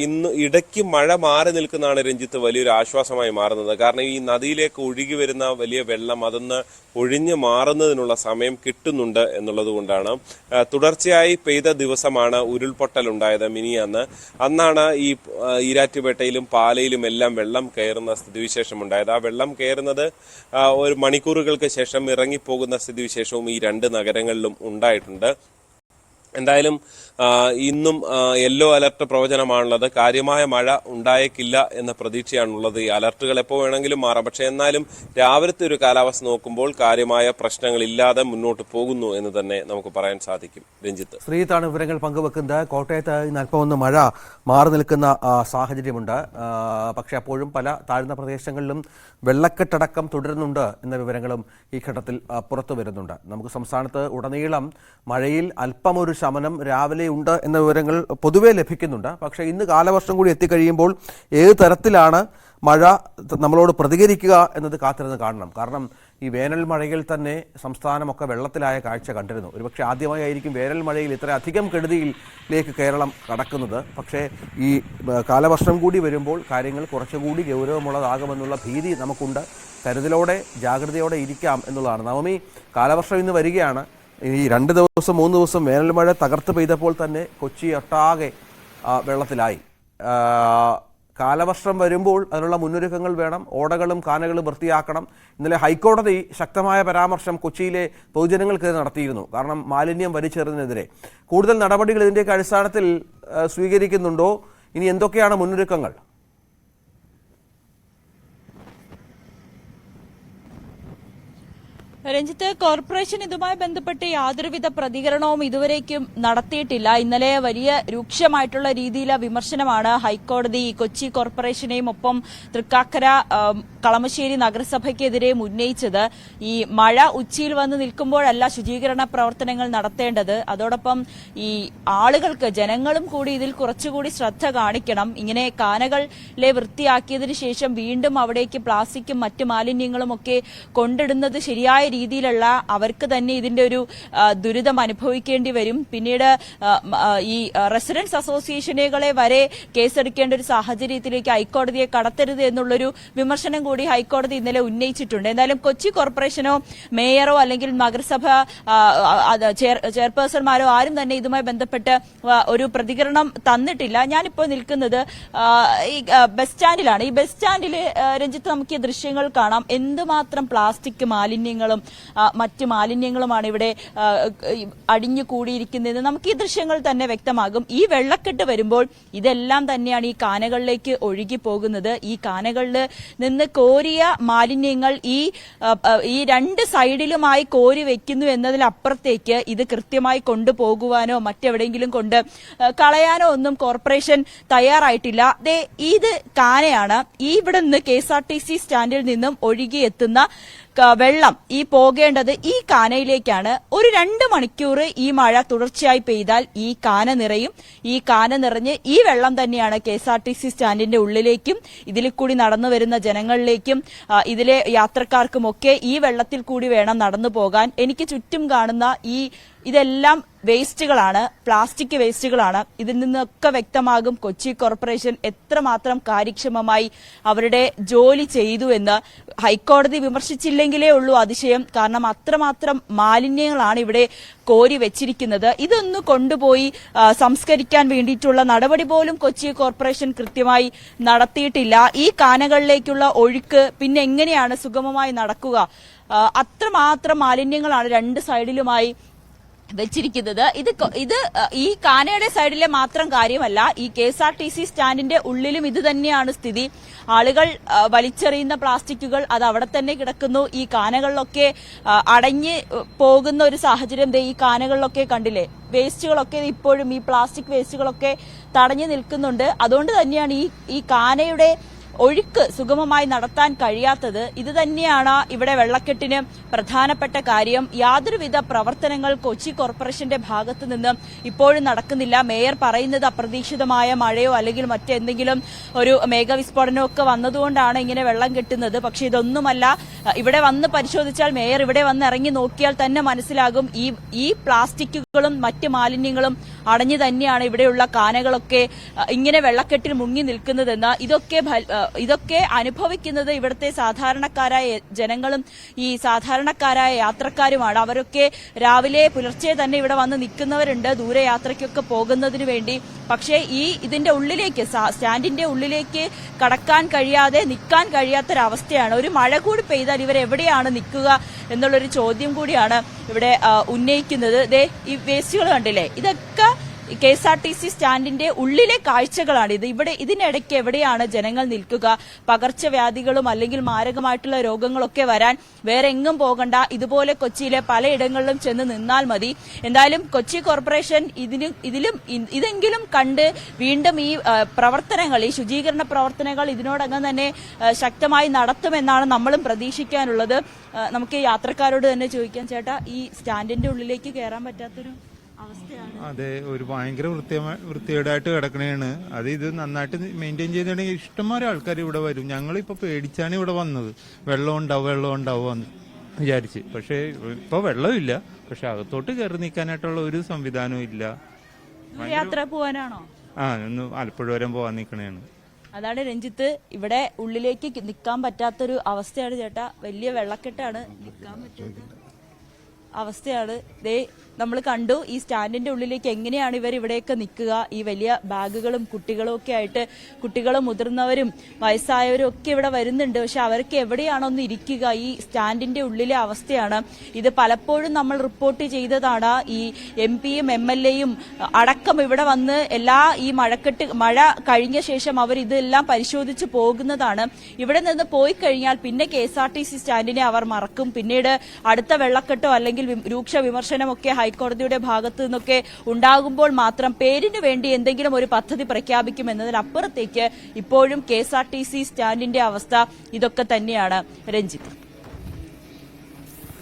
ഇന്ന് ഇടയ്ക്ക് മഴ മാറി നിൽക്കുന്നതാണ് രഞ്ജിത്ത് വലിയൊരു ആശ്വാസമായി മാറുന്നത്. കാരണം ഈ നദിയിലേക്ക് ഒഴുകി വരുന്ന വലിയ വെള്ളം അതൊന്ന് ഒഴിഞ്ഞു മാറുന്നതിനുള്ള സമയം കിട്ടുന്നുണ്ട് എന്നുള്ളത് കൊണ്ടാണ്. തുടർച്ചയായി പെയ്ത ദിവസമാണ് ഉരുൾപൊട്ടൽ ഉണ്ടായത് മിനിയാന്ന്. അന്നാണ് ഈ ഈരാറ്റുപേട്ടയിലും പാലയിലും എല്ലാം വെള്ളം കയറുന്ന സ്ഥിതിവിശേഷം ഉണ്ടായത്. ആ വെള്ളം കയറുന്നത് ഒരു മണിക്കൂറുകൾക്ക് ശേഷം ഇറങ്ങിപ്പോകുന്ന സ്ഥിതിവിശേഷവും ഈ രണ്ട് നഗരങ്ങളിലും ഉണ്ടായിട്ടുണ്ട്. എന്തായാലും ഇന്നും യെല്ലോ അലർട്ട് പ്രവചനമാണുള്ളത്. കാര്യമായ മഴ ഉണ്ടായേക്കില്ല എന്ന പ്രതീക്ഷയാണുള്ളത്. ഈ അലർട്ടുകൾ എപ്പോൾ വേണമെങ്കിലും മാറാം. പക്ഷെ എന്നാലും രാവിലത്തെ ഒരു കാലാവസ്ഥ നോക്കുമ്പോൾ കാര്യമായ പ്രശ്നങ്ങളില്ലാതെ മുന്നോട്ട് പോകുന്നു എന്ന് തന്നെ നമുക്ക് പറയാൻ സാധിക്കും. രഞ്ജിത്ത്, ശ്രീത്താണ് വിവരങ്ങൾ പങ്കുവെക്കുന്നത്. കോട്ടയത്ത് ഇന്ന് അല്പം ഒന്ന് മഴ മാറി നിൽക്കുന്ന സാഹചര്യമുണ്ട്. പക്ഷേ അപ്പോഴും പല താഴ്ന്ന പ്രദേശങ്ങളിലും വെള്ളക്കെട്ടടക്കം തുടരുന്നുണ്ട് എന്ന വിവരങ്ങളും ഈ ഘട്ടത്തിൽ പുറത്തു വരുന്നുണ്ട്. നമുക്ക് സംസ്ഥാനത്ത് ഉടനീളം മഴയിൽ അല്പം ഒരു ശമനം രാവിലെ ഉണ്ട് എന്ന വിവരങ്ങൾ പൊതുവെ ലഭിക്കുന്നുണ്ട്. പക്ഷേ ഇന്ന് കാലവർഷം കൂടി എത്തിക്കഴിയുമ്പോൾ ഏത് തരത്തിലാണ് മഴ നമ്മളോട് പ്രതികരിക്കുക എന്നത് കാത്തിരുന്ന് കാണണം. കാരണം ഈ വേനൽ മഴയിൽ തന്നെ സംസ്ഥാനമൊക്കെ വെള്ളത്തിലായ കാഴ്ച കണ്ടിരുന്നു. ഒരുപക്ഷെ ആദ്യമായിരിക്കും വേനൽ മഴയിൽ ഇത്ര അധികം കെടുതിയിലേക്ക് കേരളം കടക്കുന്നത്. പക്ഷേ ഈ കാലവർഷം കൂടി വരുമ്പോൾ കാര്യങ്ങൾ കുറച്ചുകൂടി ഗൗരവമുള്ളതാകുമെന്നുള്ള ഭീതി നമുക്കുണ്ട്. കരുതലോടെ ജാഗ്രതയോടെ ഇരിക്കാം എന്നുള്ളതാണ്. നവമി, കാലവർഷം ഇന്ന് വരികയാണ്. ഈ 2 ദിവസം 3 ദിവസം വേനൽ മഴ തകർത്ത് പെയ്തപ്പോൾ തന്നെ കൊച്ചി ഒട്ടാകെ വെള്ളത്തിലായി. കാലവർഷം വരുമ്പോൾ അതിനുള്ള മുന്നൊരുക്കങ്ങൾ വേണം. ഓടകളും കാനകളും വൃത്തിയാക്കണം. ഇന്നലെ ഹൈക്കോടതി ശക്തമായ പരാമർശം കൊച്ചിയിലെ പൊതുജനങ്ങൾക്കെതിരെ നടത്തിയിരുന്നു. കാരണം മാലിന്യം വലിച്ചെറിഞ്ഞതിനെതിരെ കൂടുതൽ നടപടികൾ ഇതിൻ്റെയൊക്കെ അടിസ്ഥാനത്തിൽ സ്വീകരിക്കുന്നുണ്ടോ? ഇനി എന്തൊക്കെയാണ് മുന്നൊരുക്കങ്ങൾ? രഞ്ജിത്ത്, കോർപ്പറേഷൻ ഇതുമായി ബന്ധപ്പെട്ട് യാതൊരുവിധ പ്രതികരണവും ഇതുവരേക്കും നടത്തിയിട്ടില്ല. ഇന്നലെ വലിയ രൂക്ഷമായിട്ടുള്ള രീതിയിലെ വിമർശനമാണ് ഹൈക്കോടതി കൊച്ചി കോർപ്പറേഷനെയും ഒപ്പം തൃക്കാക്കര കളമശ്ശേരി നഗരസഭയ്ക്കെതിരെയും ഉന്നയിച്ചത്. ഈ മഴ ഉച്ചിയിൽ വന്ന് നിൽക്കുമ്പോഴല്ല ശുചീകരണ പ്രവർത്തനങ്ങൾ നടത്തേണ്ടത്. അതോടൊപ്പം ഈ ആളുകൾക്ക്, ജനങ്ങളും കൂടി ഇതിൽ കുറച്ചുകൂടി ശ്രദ്ധ കാണിക്കണം. ഇങ്ങനെ കാനകളിലെ വൃത്തിയാക്കിയതിനു ശേഷം വീണ്ടും അവിടേക്ക് പ്ലാസ്റ്റിക്കും മറ്റു മാലിന്യങ്ങളും ഒക്കെ കൊണ്ടിടുന്നത് ശരിയായ രീതിയിലുള്ള അവർക്ക് തന്നെ ഇതിന്റെ ഒരു ദുരിതം അനുഭവിക്കേണ്ടി വരും. പിന്നീട് ഈ റെസിഡൻസ് അസോസിയേഷനുകളെ വരെ കേസെടുക്കേണ്ട ഒരു സാഹചര്യത്തിലേക്ക് ഹൈക്കോടതിയെ കടത്തരുത് എന്നുള്ളൊരു വിമർശനം കൂടി ഹൈക്കോടതി ഇന്നലെ ഉന്നയിച്ചിട്ടുണ്ട്. എന്തായാലും കൊച്ചി കോർപ്പറേഷനോ മേയറോ അല്ലെങ്കിൽ നഗരസഭ ചെയർപേഴ്സൺമാരോ ആരും തന്നെ ഇതുമായി ബന്ധപ്പെട്ട് ഒരു പ്രതികരണം തന്നിട്ടില്ല. ഞാനിപ്പോൾ നിൽക്കുന്നത് ഈ ബസ് സ്റ്റാൻഡിലാണ്. ഈ ബസ് സ്റ്റാൻഡിൽ രഞ്ജിത്ത്, നമുക്ക് ഈ ദൃശ്യങ്ങൾ കാണാം. എന്തുമാത്രം പ്ലാസ്റ്റിക് മാലിന്യങ്ങളും മറ്റ് മാലിന്യങ്ങളുമാണ് ഇവിടെ അടിഞ്ഞു കൂടിയിരിക്കുന്നത്. നമുക്ക് ഈ ദൃശ്യങ്ങൾ തന്നെ വ്യക്തമാകും. ഈ വെള്ളക്കെട്ട് വരുമ്പോൾ ഇതെല്ലാം തന്നെയാണ് ഈ കാനകളിലേക്ക് ഒഴുകി പോകുന്നത്. ഈ കാനകളിൽ നിന്ന് കോരിയ മാലിന്യങ്ങൾ ഈ 2 സൈഡിലുമായി കോരി വെക്കുന്നു എന്നതിലപ്പുറത്തേക്ക് ഇത് കൃത്യമായി കൊണ്ടുപോകുവാനോ മറ്റെവിടെയെങ്കിലും കൊണ്ട് കളയാനോ ഒന്നും കോർപ്പറേഷൻ തയ്യാറായിട്ടില്ല. ഇത് കാനയാണ്. ഇവിടെ നിന്ന് KSRTC സ്റ്റാൻഡിൽ നിന്നും ഒഴുകിയെത്തുന്ന വെള്ളം ഈ പോകേണ്ടത് ഈ കാനയിലേക്കാണ്. ഒരു 2 മണിക്കൂർ ഈ മഴ തുടർച്ചയായി പെയ്താൽ ഈ കാന നിറയും. ഈ കാന നിറഞ്ഞ് ഈ വെള്ളം തന്നെയാണ് KSRTC സ്റ്റാൻഡിന്റെ ഉള്ളിലേക്കും ഇതിൽ കൂടി നടന്നു വരുന്ന ജനങ്ങളിലേക്കും ഇതിലെ യാത്രക്കാർക്കുമൊക്കെ ഈ വെള്ളത്തിൽ കൂടി വേണം നടന്നു പോകാൻ. എനിക്ക് ചുറ്റും കാണുന്ന ഇതെല്ലാം വേസ്റ്റുകളാണ്, പ്ലാസ്റ്റിക് വേസ്റ്റുകളാണ്. ഇതിൽ നിന്നൊക്കെ വ്യക്തമാകും കൊച്ചി കോർപ്പറേഷൻ എത്രമാത്രം കാര്യക്ഷമമായി അവരുടെ ജോലി ചെയ്തു എന്ന്. ഹൈക്കോടതി വിമർശിച്ചില്ലെങ്കിലേ ഉള്ളൂ അതിശയം. കാരണം അത്രമാത്രം മാലിന്യങ്ങളാണ് ഇവിടെ കോരി വെച്ചിരിക്കുന്നത്. ഇതൊന്ന് കൊണ്ടുപോയി സംസ്കരിക്കാൻ വേണ്ടിയിട്ടുള്ള നടപടി പോലും കൊച്ചി കോർപ്പറേഷൻ കൃത്യമായി നടത്തിയിട്ടില്ല. ഈ കാനകളിലേക്കുള്ള ഒഴുക്ക് പിന്നെ എങ്ങനെയാണ് സുഗമമായി നടക്കുക? അത്രമാത്രം മാലിന്യങ്ങളാണ് 2 സൈഡിലുമായി വെച്ചിരിക്കുന്നത്. ഇത് ഈ കാനയുടെ സൈഡിലെ മാത്രം കാര്യമല്ല, ഈ KSRTC സ്റ്റാൻഡിന്റെ ഉള്ളിലും ഇത് തന്നെയാണ് സ്ഥിതി. ആളുകൾ വലിച്ചെറിയുന്ന പ്ലാസ്റ്റിക്കുകൾ അത് അവിടെ തന്നെ കിടക്കുന്നു. ഈ കാനകളിലൊക്കെ അടഞ്ഞ് പോകുന്ന ഒരു സാഹചര്യം ഈ കാനകളിലൊക്കെ കണ്ടില്ലേ. വേസ്റ്റുകളൊക്കെ ഇപ്പോഴും ഈ പ്ലാസ്റ്റിക് വേസ്റ്റുകളൊക്കെ തടഞ്ഞു നിൽക്കുന്നുണ്ട്. അതുകൊണ്ട് തന്നെയാണ് ഈ കാനയുടെ ഒഴുക്ക് സുഗമമായി നടത്താൻ കഴിയാത്തത് ഇത് തന്നെയാണ് ഇവിടെ വെള്ളക്കെട്ടിന് പ്രധാനപ്പെട്ട കാര്യം. യാതൊരുവിധ പ്രവർത്തനങ്ങൾ കൊച്ചി കോർപ്പറേഷന്റെ ഭാഗത്തു നിന്ന് ഇപ്പോഴും നടക്കുന്നില്ല. മേയർ പറയുന്നത് അപ്രതീക്ഷിതമായ മഴയോ അല്ലെങ്കിൽ മറ്റെന്തെങ്കിലും ഒരു മേഘവിസ്ഫോടനമോ ഒക്കെ വന്നതുകൊണ്ടാണ് ഇങ്ങനെ വെള്ളം കെട്ടുന്നത്. പക്ഷെ ഇതൊന്നുമല്ല. ഇവിടെ വന്ന് പരിശോധിച്ചാൽ, മേയർ ഇവിടെ വന്ന് ഇറങ്ങി നോക്കിയാൽ തന്നെ മനസ്സിലാകും ഈ പ്ലാസ്റ്റിക്കുകളും മറ്റ് മാലിന്യങ്ങളും അടഞ്ഞു തന്നെയാണ് ഇവിടെയുള്ള കാനകളൊക്കെ ഇങ്ങനെ വെള്ളക്കെട്ടിൽ മുങ്ങി നിൽക്കുന്നതെന്ന്. ഇതൊക്കെ അനുഭവിക്കുന്നത് ഇവിടുത്തെ സാധാരണക്കാരായ ജനങ്ങളും ഈ സാധാരണക്കാരായ യാത്രക്കാരുമാണ്. അവരൊക്കെ രാവിലെ പുലർച്ചെ തന്നെ ഇവിടെ വന്ന് നിൽക്കുന്നവരുണ്ട്, ദൂരയാത്രയ്ക്കൊക്കെ പോകുന്നതിന് വേണ്ടി. പക്ഷേ ഇതിന്റെ ഉള്ളിലേക്ക്, സ്റ്റാൻഡിന്റെ ഉള്ളിലേക്ക് കടക്കാൻ കഴിയാതെ നിൽക്കാൻ കഴിയാത്തൊരവസ്ഥയാണ്. ഒരു മഴ കൂടി പെയ്താൽ ഇവരെവിടെയാണ് നിൽക്കുക എന്നുള്ളൊരു ചോദ്യം കൂടിയാണ് ഇവിടെ ഉന്നയിക്കുന്നത്. ഈ വേസ്റ്റുകൾ കണ്ടില്ലേ, ഇതൊക്കെ KSRTC സ്റ്റാൻഡിന്റെ ഉള്ളിലെ കാഴ്ചകളാണ് ഇത്. ഇതിനിടയ്ക്ക് എവിടെയാണ് ജനങ്ങൾ നിൽക്കുക? പകർച്ചവ്യാധികളും അല്ലെങ്കിൽ മാരകമായിട്ടുള്ള രോഗങ്ങളൊക്കെ വരാൻ വേറെ എങ്ങും പോകണ്ട, ഇതുപോലെ കൊച്ചിയിലെ പലയിടങ്ങളിലും ചെന്ന് നിന്നാൽ മതി. എന്തായാലും കൊച്ചി കോർപ്പറേഷൻ ഇതെങ്കിലും കണ്ട് വീണ്ടും ഈ പ്രവർത്തനങ്ങൾ, ഈ ശുചീകരണ പ്രവർത്തനങ്ങൾ ഇതിനോടകം തന്നെ ശക്തമായി നടത്തുമെന്നാണ് നമ്മളും പ്രതീക്ഷിക്കാനുള്ളത്. നമുക്ക് യാത്രക്കാരോട് തന്നെ ചോദിക്കാം, ചേട്ടാ, ഈ സ്റ്റാൻഡിന്റെ ഉള്ളിലേക്ക് കയറാൻ പറ്റാത്തൊരു അവസ്ഥയാണ്. അതെ, ഒരു ഭയങ്കര വൃത്തികേടായിട്ട് കിടക്കണേണ്. ഇത് നന്നായിട്ട് മെയിൻറ്റെയിൻ ചെയ്തിട്ടുണ്ടെങ്കിൽ ഇഷ്ടംമാരെ ആൾക്കാർ ഇവിടെ വരും. ഞങ്ങളിപ്പോ പേടിച്ചാണ് ഇവിടെ വന്നത്, വെള്ളം ഉണ്ടാവും എന്ന് വിചാരിച്ച്. പക്ഷെ ഇപ്പൊ വെള്ളമില്ല, പക്ഷെ അകത്തോട്ട് കയറി നിൽക്കാനായിട്ടുള്ള ഒരു സംവിധാനവും ഇല്ല. യാത്ര പോവാനാണോ? ഒന്ന് ആലപ്പുഴ വരെ പോവാൻ നിൽക്കണേണ്. അതാണ് രഞ്ജിത്ത്, ഇവിടെ ഉള്ളിലേക്ക് നിൽക്കാൻ പറ്റാത്തൊരു അവസ്ഥയാണ് ചേട്ടാ. വലിയ വെള്ളക്കെട്ടാണ്, നിൽക്കാൻ പറ്റാത്ത അവസ്ഥയാണ്. നമ്മൾ കണ്ടു ഈ സ്റ്റാൻഡിന്റെ ഉള്ളിലേക്ക് എങ്ങനെയാണ് ഇവർ ഇവിടെയൊക്കെ നിൽക്കുക. ഈ വലിയ ബാഗുകളും കുട്ടികളും ഒക്കെ ആയിട്ട്, കുട്ടികളും മുതിർന്നവരും വയസ്സായവരും ഒക്കെ ഇവിടെ വരുന്നുണ്ട്. പക്ഷെ അവർക്ക് എവിടെയാണോ ഒന്ന് ഇരിക്കുക? ഈ സ്റ്റാൻഡിന്റെ ഉള്ളിലെ അവസ്ഥയാണ് ഇത്. പലപ്പോഴും നമ്മൾ റിപ്പോർട്ട് ചെയ്തതാണ്. ഈ MP-യും MLA-യും അടക്കം ഇവിടെ വന്ന് ഈ മഴ കഴിഞ്ഞ ശേഷം അവർ ഇതെല്ലാം പരിശോധിച്ച് പോകുന്നതാണ്. ഇവിടെ നിന്ന് പോയി കഴിഞ്ഞാൽ പിന്നെ KSRTC സ്റ്റാൻഡിനെ അവർ മറക്കും. പിന്നീട് അടുത്ത വെള്ളക്കെട്ടോ അല്ലെങ്കിൽ രൂക്ഷ വിമർശനമൊക്കെ ഹൈക്കോടതിയുടെ ഭാഗത്തു നിന്നൊക്കെ ഉണ്ടാകുമ്പോൾ മാത്രം പേരിന് വേണ്ടി എന്തെങ്കിലും ഒരു പദ്ധതി പ്രഖ്യാപിക്കുമെന്നതിനപ്പുറത്തേക്ക് ഇപ്പോഴും KSRTC സ്റ്റാൻഡിന്റെ അവസ്ഥ ഇതൊക്കെ തന്നെയാണ്. രഞ്ജിത്ത്,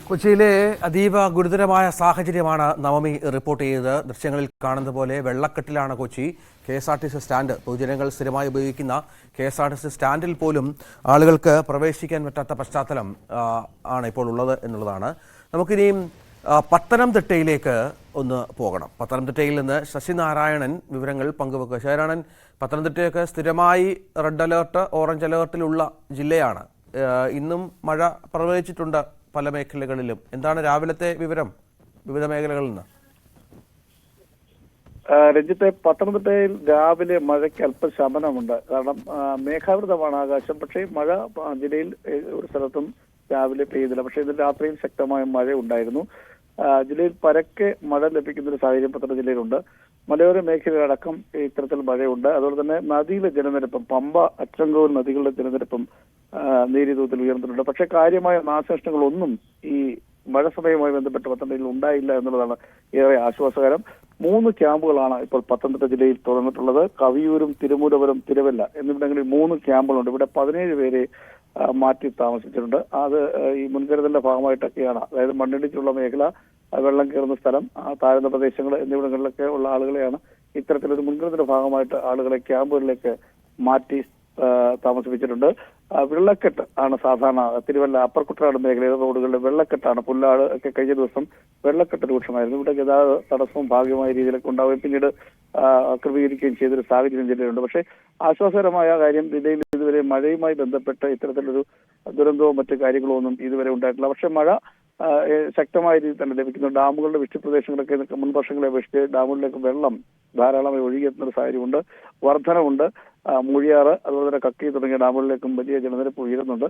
കൊച്ചിയിലെ അതീവ ഗുരുതരമായ സാഹചര്യമാണ് നവമി റിപ്പോർട്ട് ചെയ്തത്. ദൃശ്യങ്ങളിൽ കാണുന്ന പോലെ വെള്ളക്കെട്ടിലാണ് കൊച്ചി. KSRTC സ്റ്റാൻഡ്, പൊതുജനങ്ങൾ സ്ഥിരമായി ഉപയോഗിക്കുന്ന KSRTC സ്റ്റാൻഡിൽ പോലും ആളുകൾക്ക് പ്രവേശിക്കാൻ പറ്റാത്ത പശ്ചാത്തലം ആണ് ഇപ്പോൾ ഉള്ളത് എന്നുള്ളതാണ്. നമുക്കിനിയും പത്തനംതിട്ടയിലേക്ക് ഒന്ന് പോകണം. പത്തനംതിട്ടയിൽ നിന്ന് ശശിനാരായണൻ വിവരങ്ങൾ പങ്കുവെക്കുക. ശശിനാരായണൻ, പത്തനംതിട്ടയൊക്കെ സ്ഥിരമായി റെഡ് അലേർട്ട്, ഓറഞ്ച് അലേർട്ടിലുള്ള ജില്ലയാണ്. ഇന്നും മഴ പ്രവചിച്ചിട്ടുണ്ട് പല മേഖലകളിലും. എന്താണ് രാവിലത്തെ വിവരം വിവിധ മേഖലകളിൽ നിന്ന്? രഞ്ജിത്തെ, പത്തനംതിട്ടയിൽ രാവിലെ മഴയ്ക്ക് അല്പ ശമനമുണ്ട്. കാരണം മേഘാവൃതമാണ് ആകാശം. പക്ഷേ മഴ ജില്ലയിൽ ഒരു സ്ഥലത്തും രാവിലെ പെയ്തില്ല. പക്ഷേ ഇന്ന് രാത്രിയിൽ ശക്തമായ മഴ ഉണ്ടായിരുന്നു. ജില്ലയിൽ പരക്കെ മഴ ലഭിക്കുന്ന ഒരു സാഹചര്യം പത്തനംതിട്ട ജില്ലയിലുണ്ട്. മലയോര മേഖലയിലടക്കം ഇത്തരത്തിൽ മഴയുണ്ട്. അതുപോലെ തന്നെ നദിയിലെ ജലനിരപ്പും, പമ്പ, അച്ചൻകോവിൽ നദികളുടെ ജലനിരപ്പും നേരിയ തോതിൽ ഉയർന്നിട്ടുണ്ട്. പക്ഷേ കാര്യമായ നാശനഷ്ടങ്ങളൊന്നും ഈ മഴ സമയവുമായി ബന്ധപ്പെട്ട് പത്തനംതിട്ടയിൽ ഉണ്ടായില്ല എന്നുള്ളതാണ് ഏറെ ആശ്വാസകരം. 3 ക്യാമ്പുകളാണ് ഇപ്പോൾ പത്തനംതിട്ട ജില്ലയിൽ തുറന്നിട്ടുള്ളത്. കവിയൂരും തിരുമൂലപുരം, തിരുവല്ല എന്നിവിടങ്ങളിൽ 3 ക്യാമ്പുകളുണ്ട്. ഇവിടെ 17 പേരെ മാറ്റി താമസിച്ചിട്ടുണ്ട്. അത് ഈ മുൻകരുതലിന്റെ ഭാഗമായിട്ടൊക്കെയാണ്. അതായത് മണ്ണിടിച്ചുള്ള മേഖല, വെള്ളം കയറുന്ന സ്ഥലം, താഴ്ന്ന പ്രദേശങ്ങൾ എന്നിവിടങ്ങളിലൊക്കെ ഉള്ള ആളുകളെയാണ് ഇത്തരത്തിലൊരു മുൻകരുതലിന്റെ ഭാഗമായിട്ട് ആളുകളെ ക്യാമ്പുകളിലേക്ക് മാറ്റി താമസിപ്പിച്ചിട്ടുണ്ട്. വെള്ളക്കെട്ട് ആണ് സാധാരണ തിരുവല്ല അപ്പർ കുട്ടനാട് മേഖലയിലെ റോഡുകളിലെ വെള്ളക്കെട്ടാണ്. പുല്ലാട് ഒക്കെ കഴിഞ്ഞ ദിവസം വെള്ളക്കെട്ട് രൂക്ഷമായിരുന്നു. ഇവിടെ ഗതാഗത തടസ്സവും ഭാഗികമായ രീതിയിലൊക്കെ ഉണ്ടാവുകയും പിന്നീട് ക്രമീകരിക്കുകയും ചെയ്തൊരു സാഹചര്യം ജില്ലയിലുണ്ട്. പക്ഷേ ആശ്വാസകരമായ കാര്യം, ജില്ലയിൽ ഇതുവരെ മഴയുമായി ബന്ധപ്പെട്ട് ഇത്തരത്തിലൊരു ദുരന്തവും മറ്റു കാര്യങ്ങളോ ഒന്നും ഇതുവരെ ഉണ്ടായിട്ടില്ല. പക്ഷെ മഴ ശക്തമായ രീതിയിൽ തന്നെ ലഭിക്കുന്നു. ഡാമുകളുടെ വൃഷ്ടിപ്രദേശങ്ങളൊക്കെ മുൻ വർഷങ്ങളെ അപേക്ഷിച്ച് ഡാമുകളിലേക്ക് വെള്ളം ധാരാളമായി ഒഴുകിയെത്തുന്ന ഒരു സാഹചര്യമുണ്ട്. വർധനവുണ്ട്. മൂഴിയാറ്, അതുപോലെ തന്നെ കക്കി തുടങ്ങിയ ഡാമുകളിലേക്കും വലിയ ജലനിരപ്പ് ഉയരുന്നുണ്ട്.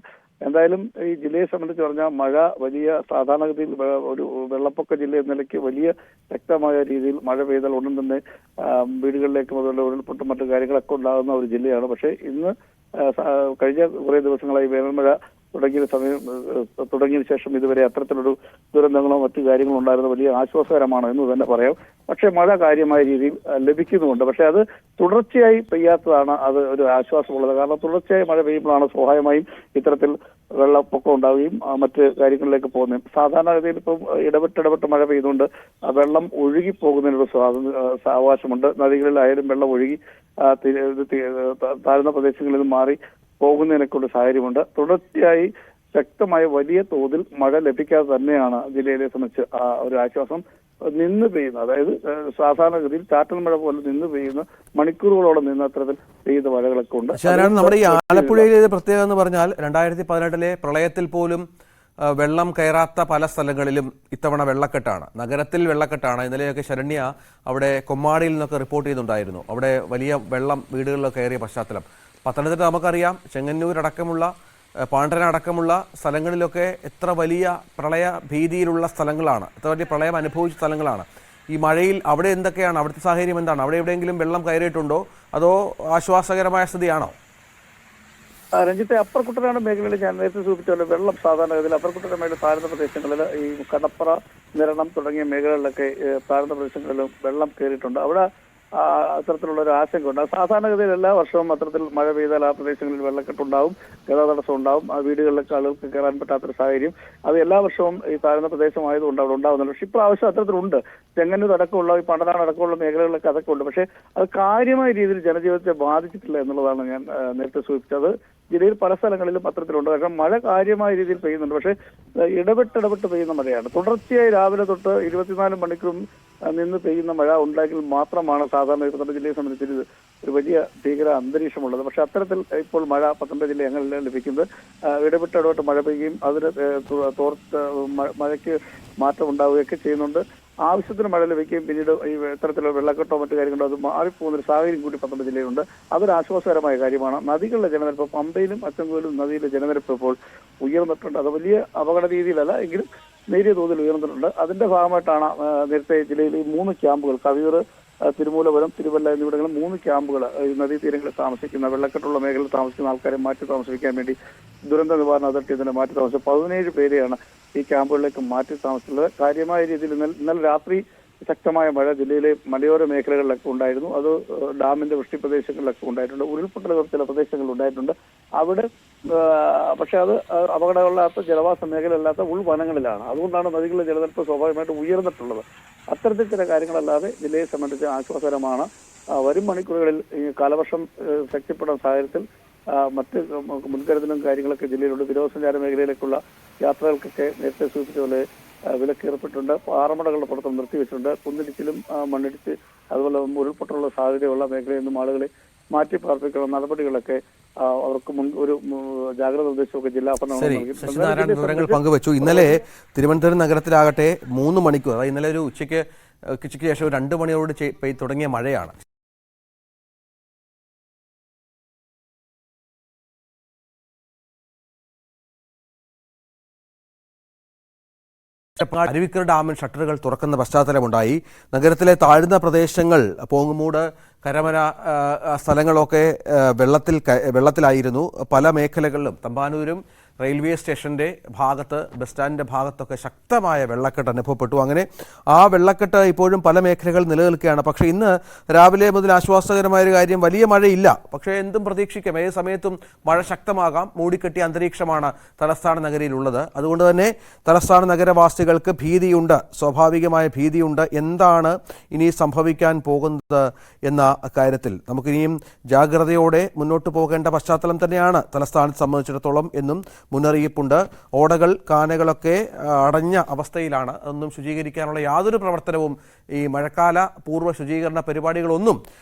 എന്തായാലും ഈ ജില്ലയെ സംബന്ധിച്ച് പറഞ്ഞാൽ മഴ വലിയ സാധാരണഗതിയിൽ ഒരു വെള്ളപ്പൊക്ക ജില്ല എന്ന നിലയ്ക്ക് വലിയ ശക്തമായ രീതിയിൽ മഴ പെയ്താൽ ഉടൻ തന്നെ വീടുകളിലേക്കും അതുപോലെ ഉരുൾപൊട്ടും മറ്റു കാര്യങ്ങളൊക്കെ ഉണ്ടാകുന്ന ഒരു ജില്ലയാണ്. പക്ഷേ ഇന്ന് കഴിഞ്ഞ കുറേ ദിവസങ്ങളായി വേനൽമഴ തുടങ്ങിയ ശേഷം ഇതുവരെ അത്തരത്തിലൊരു ദുരന്തങ്ങളോ മറ്റു കാര്യങ്ങളോ ഉണ്ടായിരുന്ന വലിയ ആശ്വാസകരമാണ് എന്ന് തന്നെ പറയാം. പക്ഷേ മഴ കാര്യമായ രീതിയിൽ ലഭിക്കുന്നുമുണ്ട്. പക്ഷേ അത് തുടർച്ചയായി പെയ്യാത്തതാണ് അത് ഒരു ആശ്വാസമുള്ളത്. കാരണം തുടർച്ചയായി മഴ പെയ്യുമ്പോഴാണ് സ്വാഭാവികമായും ഇത്തരത്തിൽ വെള്ളപ്പൊക്കം ഉണ്ടാവുകയും മറ്റ് കാര്യങ്ങളിലേക്ക് പോകുന്നത്. സാധാരണഗതിയിൽ ഇപ്പം ഇടപെട്ട് മഴ പെയ്തുകൊണ്ട് വെള്ളം ഒഴുകി പോകുന്നതിനൊരു അവകാശമുണ്ട്. നദികളിലായാലും വെള്ളം ഒഴുകി താഴ്ന്ന പ്രദേശങ്ങളിൽ നിന്ന് മാറി പോകുന്നതിനൊക്കെയുള്ള സാഹചര്യമുണ്ട്. തുടർച്ചയായി ശക്തമായ വലിയ തോതിൽ മഴ ലഭിക്കാതെ തന്നെയാണ് ജില്ലയെ സംബന്ധിച്ച് ഒരു ആശ്വാസം നിന്ന് പെയ്യുന്ന, അതായത് സാധാരണഗതിയിൽ ചാറ്റൽ മഴ പോലെ നിന്ന് പെയ്യുന്ന മണിക്കൂറുകളോളം നിന്ന് അത്തരത്തിൽ പെയ്യുന്ന മഴകളൊക്കെ ഉണ്ട്. നമ്മുടെ ഈ ആലപ്പുഴയിലെ പ്രത്യേകത എന്ന് പറഞ്ഞാൽ 2018 പ്രളയത്തിൽ പോലും വെള്ളം കയറാത്ത പല സ്ഥലങ്ങളിലും ഇത്തവണ വെള്ളക്കെട്ടാണ്. നഗരത്തിൽ വെള്ളക്കെട്ടാണ്. ഇന്നലെയൊക്കെ ശരണ്യ അവിടെ കൊമ്മാടിയിൽ നിന്നൊക്കെ റിപ്പോർട്ട് ചെയ്തിട്ടുണ്ടായിരുന്നു. അവിടെ വലിയ വെള്ളം വീടുകളിലൊക്കെ കയറിയ പശ്ചാത്തലം. പത്തനംതിട്ട നമുക്കറിയാം, ചെങ്ങന്നൂരടക്കമുള്ള പാണ്ഡ്രനടക്കമുള്ള സ്ഥലങ്ങളിലൊക്കെ എത്ര വലിയ പ്രളയ ഭീതിയിലുള്ള സ്ഥലങ്ങളാണ്, എത്ര വലിയ പ്രളയം അനുഭവിച്ച സ്ഥലങ്ങളാണ്. ഈ മഴയിൽ അവിടെ എന്തൊക്കെയാണ്, അവിടുത്തെ സാഹചര്യം എന്താണ്? അവിടെ എവിടെയെങ്കിലും വെള്ളം കയറിയിട്ടുണ്ടോ അതോ ആശ്വാസകരമായ സ്ഥിതിയാണോ? രഞ്ജിത്തെ, അപ്പർ കുട്ടനാട് മേഖലയിൽ ഞാൻ നേരത്തെ സൂചിപ്പിച്ചല്ലോ, വെള്ളം സാധാരണഗതിയിൽ അപ്പർ കുട്ടനാട് മേഖല താഴ്ന്ന പ്രദേശങ്ങളിൽ ഈ കടപ്പുറ, നിരണം തുടങ്ങിയ മേഖലകളിലൊക്കെ താഴ്ന്ന പ്രദേശങ്ങളിലും വെള്ളം കയറിയിട്ടുണ്ട്. അവിടെ അത്തരത്തിലുള്ള ഒരു ആശങ്കയുണ്ട്. സാധാരണഗതിയിൽ എല്ലാ വർഷവും അത്തരത്തിൽ മഴ പെയ്താൽ ആ പ്രദേശങ്ങളിൽ വെള്ളക്കെട്ടുണ്ടാവും, ഗതാഗത തടസ്സം ഉണ്ടാവും, ആ വീടുകളിലൊക്കെ ആളുകൾക്ക് കയറാൻ പറ്റാത്തൊരു സാഹചര്യം അത് എല്ലാ വർഷവും ഈ താഴ്ന്ന പ്രദേശമായതുകൊണ്ട് അവിടെ ഉണ്ടാവുന്നുണ്ട്. പക്ഷെ ഇപ്രാവശ്യം അത്തരത്തിലുണ്ട്. ചെങ്ങന്നൂർ അടക്കമുള്ള ഈ പണ്ടനാട് അടക്കമുള്ള മേഖലകളിലൊക്കെ അതൊക്കെ ഉണ്ട്. പക്ഷേ അത് കാര്യമായ രീതിയിൽ ജനജീവിതത്തെ ബാധിച്ചിട്ടില്ല എന്നുള്ളതാണ് ഞാൻ നേരത്തെ സൂചിപ്പിച്ചത്. ജില്ലയിൽ പല സ്ഥലങ്ങളിലും അത്തരത്തിലുണ്ട്. കാരണം മഴ കാര്യമായ രീതിയിൽ പെയ്യുന്നുണ്ട്. പക്ഷേ ഇടപെട്ട് പെയ്യുന്ന മഴയാണ്. തുടർച്ചയായി രാവിലെ തൊട്ട് 24 മണിക്കൂറും നിന്ന് പെയ്യുന്ന മഴ ഉണ്ടായെങ്കിൽ മാത്രമാണ് സാധാരണ പത്തനംതിട്ട ജില്ലയെ സംബന്ധിച്ച് ഒരു വലിയ ഭീകര അന്തരീക്ഷമുള്ളത്. പക്ഷെ അത്തരത്തിൽ ഇപ്പോൾ മഴ പത്തനംതിട്ട ജില്ല എങ്ങനെയാണ് ലഭിക്കുന്നത്? ഇടപെട്ട് മഴ പെയ്യുകയും അതിന് മഴയ്ക്ക് മാറ്റം ഉണ്ടാവുകയൊക്കെ ചെയ്യുന്നുണ്ട്. ആവശ്യത്തിന് മഴ ലഭിക്കുകയും പിന്നീട് ഈ ഇത്തരത്തിലുള്ള വെള്ളക്കെട്ടോ മറ്റു കാര്യങ്ങളോ അത് മാറിപ്പോകുന്നൊരു സാഹചര്യം കൂടി പത്തനംതിട്ട ജില്ലയിലുണ്ട്. അതൊരു ആശ്വാസകരമായ കാര്യമാണ്. നദികളുടെ ജലനിരപ്പ്, പമ്പയിലും അച്ചൻകോയിലും നദിയിലെ ജലനിരപ്പ് ഇപ്പോൾ ഉയർന്നിട്ടുണ്ട്. അത് വലിയ അപകട രീതിയിലല്ല എങ്കിലും നേരിയ തോതിൽ ഉയർന്നിട്ടുണ്ട്. അതിന്റെ ഭാഗമായിട്ടാണ് നേരത്തെ ജില്ലയിൽ ഈ 3 ക്യാമ്പുകൾ, കവിയൂർ, തിരുമൂലപുരം, തിരുവല്ല എന്നിവിടങ്ങളിൽ 3 ക്യാമ്പുകൾ ഈ നദീതീരങ്ങളിൽ താമസിക്കുന്ന, വെള്ളക്കെട്ടുള്ള മേഖലയിൽ താമസിക്കുന്ന ആൾക്കാരെ മാറ്റി താമസിപ്പിക്കാൻ വേണ്ടി ദുരന്ത നിവാരണ അതോറിറ്റി ഇതിനെ മാറ്റി താമസിച്ചത് 17 പേരെയാണ് ഈ ക്യാമ്പുകളിലേക്ക് മാറ്റി താമസിച്ചുള്ളത്. കാര്യമായ രീതിയിൽ ഇന്നലെ രാത്രി ശക്തമായ മഴ ജില്ലയിലെ മലയോര മേഖലകളിലൊക്കെ ഉണ്ടായിരുന്നു. അത് ഡാമിന്റെ വൃഷ്ടി പ്രദേശങ്ങളിലൊക്കെ ഉണ്ടായിട്ടുണ്ട്. ഉരുൾപൊട്ടലുകൾ ചില പ്രദേശങ്ങളിൽ ഉണ്ടായിട്ടുണ്ട്. അവിടെ പക്ഷെ അത് അപകടങ്ങളില്ലാത്ത ജലവാസ മേഖലയല്ലാത്ത ഉൾവനങ്ങളിലാണ്. അതുകൊണ്ടാണ് നദികളിലെ ജലനിരപ്പ് സ്വാഭാവികമായിട്ടും ഉയർന്നിട്ടുള്ളത്. അത്തരത്തിൽ ചില കാര്യങ്ങളല്ലാതെ ജില്ലയെ സംബന്ധിച്ച് ആശ്വാസകരമാണ്. വരും മണിക്കൂറുകളിൽ ഈ കാലവർഷം ശക്തിപ്പെടുന്ന സാഹചര്യത്തിൽ മറ്റ് മുൻകരുതലും കാര്യങ്ങളൊക്കെ ജില്ലയിലുണ്ട്. വിനോദസഞ്ചാര മേഖലയിലേക്കുള്ള യാത്രകൾക്കൊക്കെ നേരത്തെ സൂചിപ്പിച്ചതുപോലെ വിലക്ക് ഏർപ്പെട്ടിട്ടുണ്ട്. പാറമടകളുടെ പുറത്ത് നിർത്തിവെച്ചിട്ടുണ്ട്. കുന്നിടിച്ചിലും മണ്ണിടിച്ച് അതുപോലെ ഉരുൾപൊട്ടലുള്ള സാധ്യതയുള്ള മേഖലയിൽ നിന്നും ആളുകളെ മാറ്റി പാർപ്പിക്കുന്ന നടപടികളൊക്കെ അവർക്ക് ഒരു ജാഗ്രത നിർദ്ദേശമൊക്കെ ജില്ലാ ശശിനാരായണൻ വിവരങ്ങൾ പങ്കുവച്ചു. ഇന്നലെ തിരുവനന്തപുരം നഗരത്തിലാകട്ടെ 3 മണിക്കൂർ, അതായത് ഇന്നലെ ഒരു ഉച്ചയ്ക്ക് ശേഷം 2 മണിയോട് തുടങ്ങിയ മഴയാണ്. അരുവിക്കര ഡാമിൽ ഷട്ടറുകൾ തുറക്കുന്ന പശ്ചാത്തലമുണ്ടായി. നഗരത്തിലെ താഴ്ന്ന പ്രദേശങ്ങൾ, പോങ്ങുമൂട്, കരമന സ്ഥലങ്ങളൊക്കെ വെള്ളത്തിലായിരുന്നു. പല മേഖലകളിലും തമ്പാനൂരും റെയിൽവേ സ്റ്റേഷന്റെ ഭാഗത്ത്, ബസ് സ്റ്റാൻഡിന്റെ ഭാഗത്തൊക്കെ ശക്തമായ വെള്ളക്കെട്ട് അനുഭവപ്പെട്ടു. അങ്ങനെ ആ വെള്ളക്കെട്ട് ഇപ്പോഴും പല മേഖലകൾ നിലനിൽക്കുകയാണ്. പക്ഷേ ഇന്ന് രാവിലെ മുതൽ ആശ്വാസകരമായൊരു കാര്യം, വലിയ മഴയില്ല. പക്ഷേ എന്തും പ്രതീക്ഷിക്കാം, ഏത് സമയത്തും മഴ ശക്തമാകാം. മൂടിക്കെട്ടിയ അന്തരീക്ഷമാണ് തലസ്ഥാന നഗരിയിലുള്ളത്. അതുകൊണ്ട് തന്നെ തലസ്ഥാന നഗരവാസികൾക്ക് ഭീതിയുണ്ട്, സ്വാഭാവികമായ ഭീതിയുണ്ട്. എന്താണ് ഇനി സംഭവിക്കാൻ പോകുന്നത് എന്ന കാര്യത്തിൽ നമുക്കിനിയും ജാഗ്രതയോടെ മുന്നോട്ട് പോകേണ്ട പശ്ചാത്തലം തന്നെയാണ് തലസ്ഥാനത്തെ സംബന്ധിച്ചിടത്തോളം എന്നും മുന്നറിയിപ്പുണ്ട്. ഓടകൾ, കാനകളൊക്കെ അടഞ്ഞ അവസ്ഥയിലാണ്. അതൊന്നും ശുചീകരിക്കാനുള്ള യാതൊരു പ്രവർത്തനവും, ഈ മഴക്കാല പൂർവ്വ ശുചീകരണ പരിപാടികളൊന്നും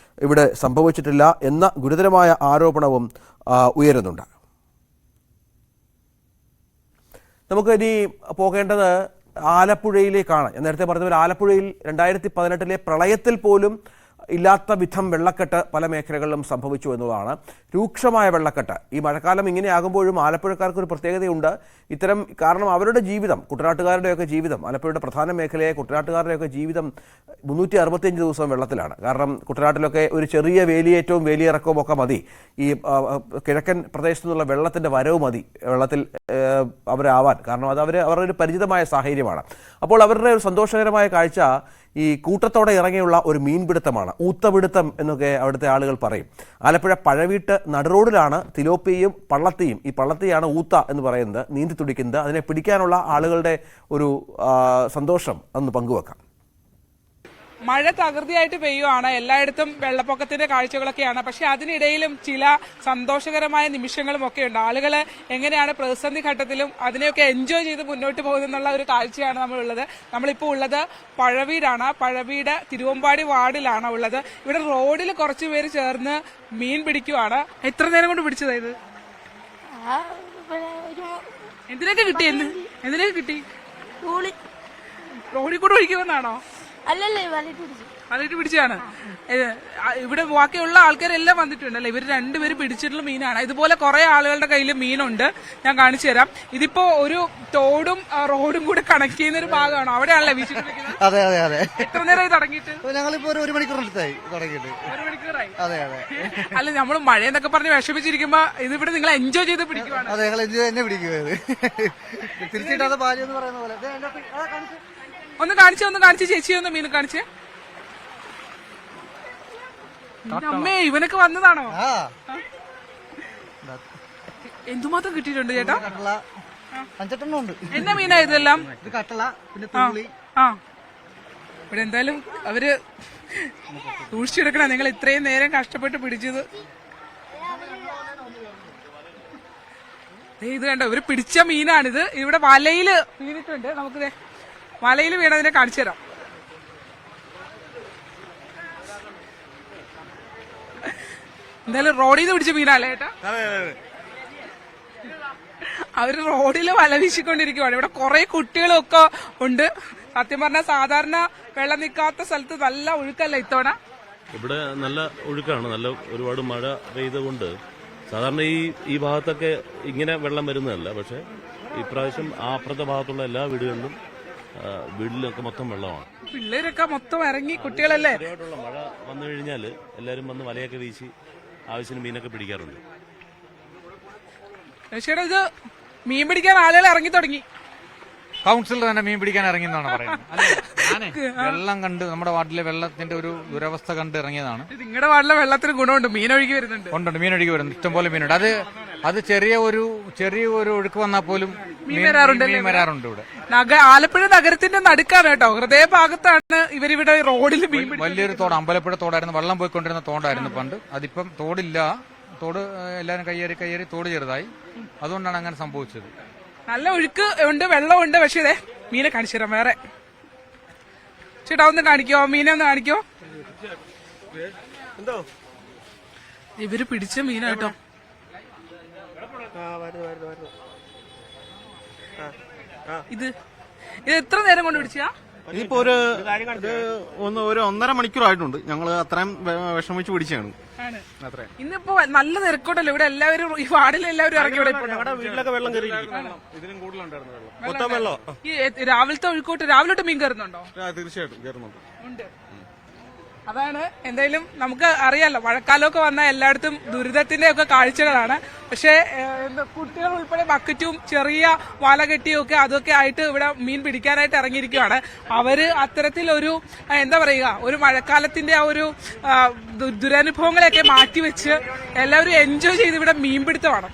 ഇവിടെ സംഭവിച്ചിട്ടില്ല എന്ന ഗുരുതരമായ ആരോപണവും ഉയരുന്നുണ്ട്. നമുക്ക് ഇനി പോകേണ്ടത് ആലപ്പുഴയിലേക്കാണ്. ഞാൻ നേരത്തെ പറഞ്ഞ പോലെ ആലപ്പുഴയിൽ 2018 പ്രളയത്തിൽ പോലും ഇല്ലാത്ത വിധം വെള്ളക്കെട്ട് പല മേഖലകളിലും സംഭവിച്ചു എന്നതാണ്. രൂക്ഷമായ വെള്ളക്കെട്ട് ഈ മഴക്കാലം ഇങ്ങനെയാകുമ്പോഴും ആലപ്പുഴക്കാർക്ക് ഒരു പ്രത്യേകതയുണ്ട്. കാരണം അവരുടെ ജീവിതം, കുട്ടനാട്ടുകാരുടെയൊക്കെ ജീവിതം, ആലപ്പുഴയുടെ പ്രധാന മേഖലയായ കുട്ടനാട്ടുകാരുടെയൊക്കെ ജീവിതം 365 ദിവസവും വെള്ളത്തിലാണ്. കാരണം കുട്ടനാട്ടിലൊക്കെ ഒരു ചെറിയ വേലിയേറ്റവും വേലിയിറക്കവും ഒക്കെ മതി, ഈ കിഴക്കൻ പ്രദേശത്തു നിന്നുള്ള വെള്ളത്തിൻ്റെ വരവ് മതി വെള്ളത്തിൽ അവരാവാൻ. കാരണം അത് അവരുടെ ഒരു പരിചിതമായ സാഹചര്യമാണ്. അപ്പോൾ അവരുടെ ഒരു സന്തോഷകരമായ കാഴ്ച ഈ കൂട്ടത്തോടെ ഇറങ്ങിയുള്ള ഒരു മീൻപിടുത്തമാണ്, ഊത്തപിടുത്തം എന്നൊക്കെ അവിടുത്തെ ആളുകൾ പറയും. ആലപ്പുഴ പഴവീട്ട് നടുറോഡിലാണ് തിലോപ്പിയും പള്ളത്തിയും. ഈ പള്ളത്തിയാണ് ഊത്ത എന്ന് പറയുന്നത്, നീന്തി തുടിക്കുന്നത്. അതിനെ പിടിക്കാനുള്ള ആളുകളുടെ ഒരു സന്തോഷം അതൊന്ന് പങ്കുവെക്കാം. മഴ തകൃതിയായിട്ട് പെയ്യുവാണ്, എല്ലായിടത്തും വെള്ളപ്പൊക്കത്തിന്റെ കാഴ്ചകളൊക്കെയാണ്. പക്ഷെ അതിനിടയിലും ചില സന്തോഷകരമായ നിമിഷങ്ങളും ഒക്കെ ഉണ്ട്. ആളുകൾ എങ്ങനെയാണ് പ്രതിസന്ധി ഘട്ടത്തിലും അതിനെയൊക്കെ എൻജോയ് ചെയ്ത് മുന്നോട്ട് പോകുന്നുള്ള ഒരു കാഴ്ചയാണ് നമ്മളുള്ളത്. നമ്മളിപ്പോൾ ഉള്ളത് പഴവീടാണ്. പഴവീട് തിരുവമ്പാടി വാർഡിലാണ് ഉള്ളത്. ഇവിടെ റോഡിൽ കുറച്ചു പേര് ചേർന്ന് മീൻ പിടിക്കുവാണ്. എത്ര നേരം കൊണ്ട് പിടിച്ചതാ ഇത്? എന്തിനൊക്കെ കിട്ടി? എന്തിനൊക്കെ കിട്ടി? റോഡിൽ കൂടെ ഒഴിക്കുമെന്നാണോ? അല്ലല്ലേ, വലയിട്ട് പിടിച്ചാണ്. ഇവിടെ ബാക്കിയുള്ള ആൾക്കാരെല്ലാം വന്നിട്ടുണ്ടല്ലേ? ഇവർ രണ്ടുപേരും പിടിച്ചിട്ടുള്ള മീനാണ്. ഇതുപോലെ കുറെ ആളുകളുടെ കയ്യിൽ മീനുണ്ട്, ഞാൻ കാണിച്ചു തരാം. ഇതിപ്പോ ഒരു തോടും റോഡും കൂടെ കണക്ട് ചെയ്യുന്ന ഒരു ഭാഗമാണ്. അവിടെയാണല്ലേ വീശിട്ടിരിക്കുന്നത്? അതെ അതെ അതെ. എത്ര നേരമായി തുടങ്ങിയിട്ട്? ഞങ്ങളിപ്പോ ഒരു മണിക്കൂറിനടുത്തായി തുടങ്ങിയിട്ട്. 1 മണിക്കൂറായി. അതെ അതെ. അല്ല, നമ്മൾ മഴയെന്നൊക്കെ പറഞ്ഞ് വിഷമിച്ചിരിക്കുമ്പോ ഇതിവിടെ നിങ്ങൾ എൻജോയ് ചെയ്ത് പിടിക്കുവാണ്. അതെ, ഞങ്ങൾ എൻജോയ് തന്നെ പിടിക്കുന്നത്. തിരിച്ചിട്ടാതെ ഭാര്യ എന്ന് പറയുന്ന പോലെ. ഒന്ന് കാണിച്ച് ചേച്ചി ഒന്ന് മീൻ കാണിച്ചേ. അമ്മേ, ഇവനൊക്കെ വന്നതാണോ? എന്തുമാത്രം കിട്ടിയിട്ടുണ്ട് ചേട്ടാ? 5-8 ഉണ്ട്. എന്നാ മീനാ ഇതെല്ലാം? കട്ടള, പിന്നെ തുള്ളി. ഇവിടെ എന്തായാലും അവര് സൂക്ഷിച്ചെടുക്കണം. നിങ്ങൾ ഇത്രയും നേരം കഷ്ടപ്പെട്ട് പിടിച്ചത്. ഇത് കണ്ടോ, ഇവര് പിടിച്ച മീനാണിത്. ഇവിടെ വലയില് വീണിട്ടുണ്ട്. നമുക്ക് വലയിൽ വീണതിനെ കാണിച്ചു തരാം. എന്തായാലും റോഡിൽ നിന്ന് പിടിച്ച മീനല്ലേ ഏട്ടാ? അവര് റോഡിൽ വല വീശിക്കൊണ്ടിരിക്കുവാണ്. ഇവിടെ കുറെ കുട്ടികളൊക്കെ ഉണ്ട്. സത്യം പറഞ്ഞാൽ സാധാരണ വെള്ളം നിൽക്കാത്ത സ്ഥലത്ത് നല്ല ഒഴുക്കല്ല ഇത്തവണ. ഇവിടെ നല്ല ഒഴുക്കാണ്. നല്ല ഒരുപാട് മഴ പെയ്തുകൊണ്ട് സാധാരണ ഈ ഭാഗത്തൊക്കെ ഇങ്ങനെ വെള്ളം വരുന്നതല്ല. പക്ഷെ ഇപ്രാവശ്യം അപ്പുറത്തെ ഭാഗത്തുള്ള എല്ലാ വീടിലൊക്കെ മൊത്തം വെള്ളമാണ്. പിള്ളേരൊക്കെ മൊത്തം ഇറങ്ങി, കുട്ടികളല്ലേ? മഴ വന്നു കഴിഞ്ഞാൽ എല്ലാവരും വന്ന് വലയൊക്കെ വീശി ആവശ്യത്തിന് മീനൊക്കെ പിടിക്കാറുണ്ട്. ചേട്ടാ, ഇത് മീൻ പിടിക്കാൻ ആളുകൾ ഇറങ്ങി തുടങ്ങി. കൗൺസിലർ തന്നെ മീൻ പിടിക്കാൻ ഇറങ്ങിയെന്നാണ് പറയുന്നത്. വെള്ളം കണ്ട്, നമ്മുടെ വാർഡിലെ വെള്ളത്തിന്റെ ഒരു ദുരവസ്ഥ കണ്ട് ഇറങ്ങിയതാണ്. നിങ്ങളുടെ വാർഡിലെ വെള്ളത്തിന് ഗുണമുണ്ട്, മീനൊഴുകി വരുന്നുണ്ട്. ഉണ്ട്, മീനൊഴുകി വരുന്നുണ്ട്, ഇഷ്ടംപോലെ മീനുണ്ട്. അത് ചെറിയ ഒരു ഒഴുക്ക് വന്നാൽ പോലും മീൻ വരാറുണ്ട് ഇവിടെ. ആലപ്പുഴ നഗരത്തിന്റെ നടുക്കാണ് കേട്ടോ, ഹൃദയഭാഗത്താണ് ഇവരിവിടെ റോഡിൽ മീൻ. വലിയൊരു തോട്, അമ്പലപ്പുഴ തോടായിരുന്നു, വെള്ളം പോയിക്കൊണ്ടിരുന്ന തോടായിരുന്നു പണ്ട്. അതിപ്പം തോടില്ല. തോട് എല്ലാവരും കയ്യേറി തോട് ചെറുതായി. അതുകൊണ്ടാണ് അങ്ങനെ സംഭവിച്ചത്. നല്ല ഒഴുക്ക് ഉണ്ട്, വെള്ളമുണ്ട്. പക്ഷേ ഇതേ മീനെ കാണിച്ചു തരാം. വേറെ ചേട്ടാ ഒന്ന് കാണിക്കോ, മീനെ ഒന്ന് കാണിക്കോ. ഇവര് പിടിച്ച മീനാട്ടോ. ഇത് എത്ര നേരം കൊണ്ട് പിടിച്ചാ? ഇതിപ്പോ ഒരു 1.5 മണിക്കൂറായിട്ടുണ്ട്. ഞങ്ങൾ അത്രയും വിഷമിച്ച് പിടിച്ചാണ്. ഇന്നിപ്പോ നല്ല തിരക്കോട്ടല്ലോ ഇവിടെ. എല്ലാവരും ഈ വാർഡിലെല്ലാവരും ഇറങ്ങി. ഞങ്ങളുടെ വീട്ടിലൊക്കെ വെള്ളം കയറി. ഇതിനും കൂടുതലുണ്ടായിരുന്നു വെള്ളം. ഈ രാവിലത്തെ ഒഴുക്കോട്ട് രാവിലോട്ട് മീൻ കയറുന്നുണ്ടോ? തീർച്ചയായിട്ടും കയറുന്നുണ്ട്. അതാണ് എന്തായാലും നമുക്ക് അറിയാലോ, മഴക്കാലമൊക്കെ വന്നാൽ എല്ലായിടത്തും ദുരിതത്തിന്റെ ഒക്കെ കാഴ്ചകളാണ്. പക്ഷേ കുട്ടികൾ ഉൾപ്പെടെ ബക്കറ്റും ചെറിയ വല കെട്ടിയും ഒക്കെ അതൊക്കെ ആയിട്ട് ഇവിടെ മീൻ പിടിക്കാനായിട്ട് ഇറങ്ങിയിരിക്കുകയാണ്. അവര് അത്തരത്തിലൊരു എന്താ പറയുക, ഒരു മഴക്കാലത്തിന്റെ ആ ഒരു ദുരനുഭവങ്ങളെയൊക്കെ മാറ്റിവെച്ച് എല്ലാവരും എൻജോയ് ചെയ്ത് ഇവിടെ മീൻപിടുത്തമാണ്.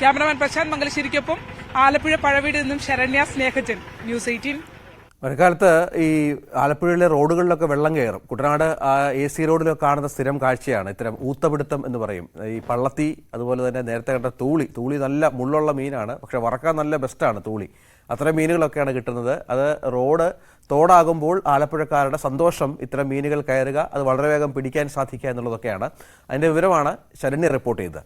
ക്യാമറമാൻ പ്രശാന്ത് മംഗലശ്ശേരിക്കൊപ്പം ആലപ്പുഴ പഴവീട് നിന്നും ശരണ്യ സ്നേഹജൻ, ന്യൂസ് 18. മഴക്കാലത്ത് ഈ ആലപ്പുഴയിലെ റോഡുകളിലൊക്കെ വെള്ളം കയറും. കുട്ടനാട് AC റോഡിലൊക്കെ കാണുന്ന സ്ഥിരം കാഴ്ചയാണ് ഇത്തരം ഊത്തപിടുത്തം എന്ന് പറയും. ഈ പള്ളത്തി, അതുപോലെ തന്നെ നേരത്തെ കണ്ട തൂളി നല്ല മുള്ളുള്ള മീനാണ്. പക്ഷെ വറക്കാൻ നല്ല ബെസ്റ്റാണ് തൂളി. അത്തരം മീനുകളൊക്കെയാണ് കിട്ടുന്നത്. അത് തോടാകുമ്പോൾ ആലപ്പുഴക്കാരുടെ സന്തോഷം ഇത്തരം മീനുകൾ കയറുക, അത് വളരെ വേഗം പിടിക്കാൻ സാധിക്കുക എന്നുള്ളതൊക്കെയാണ്. അതിൻ്റെ വിവരമാണ് ശരണ്യ റിപ്പോർട്ട് ചെയ്തത്.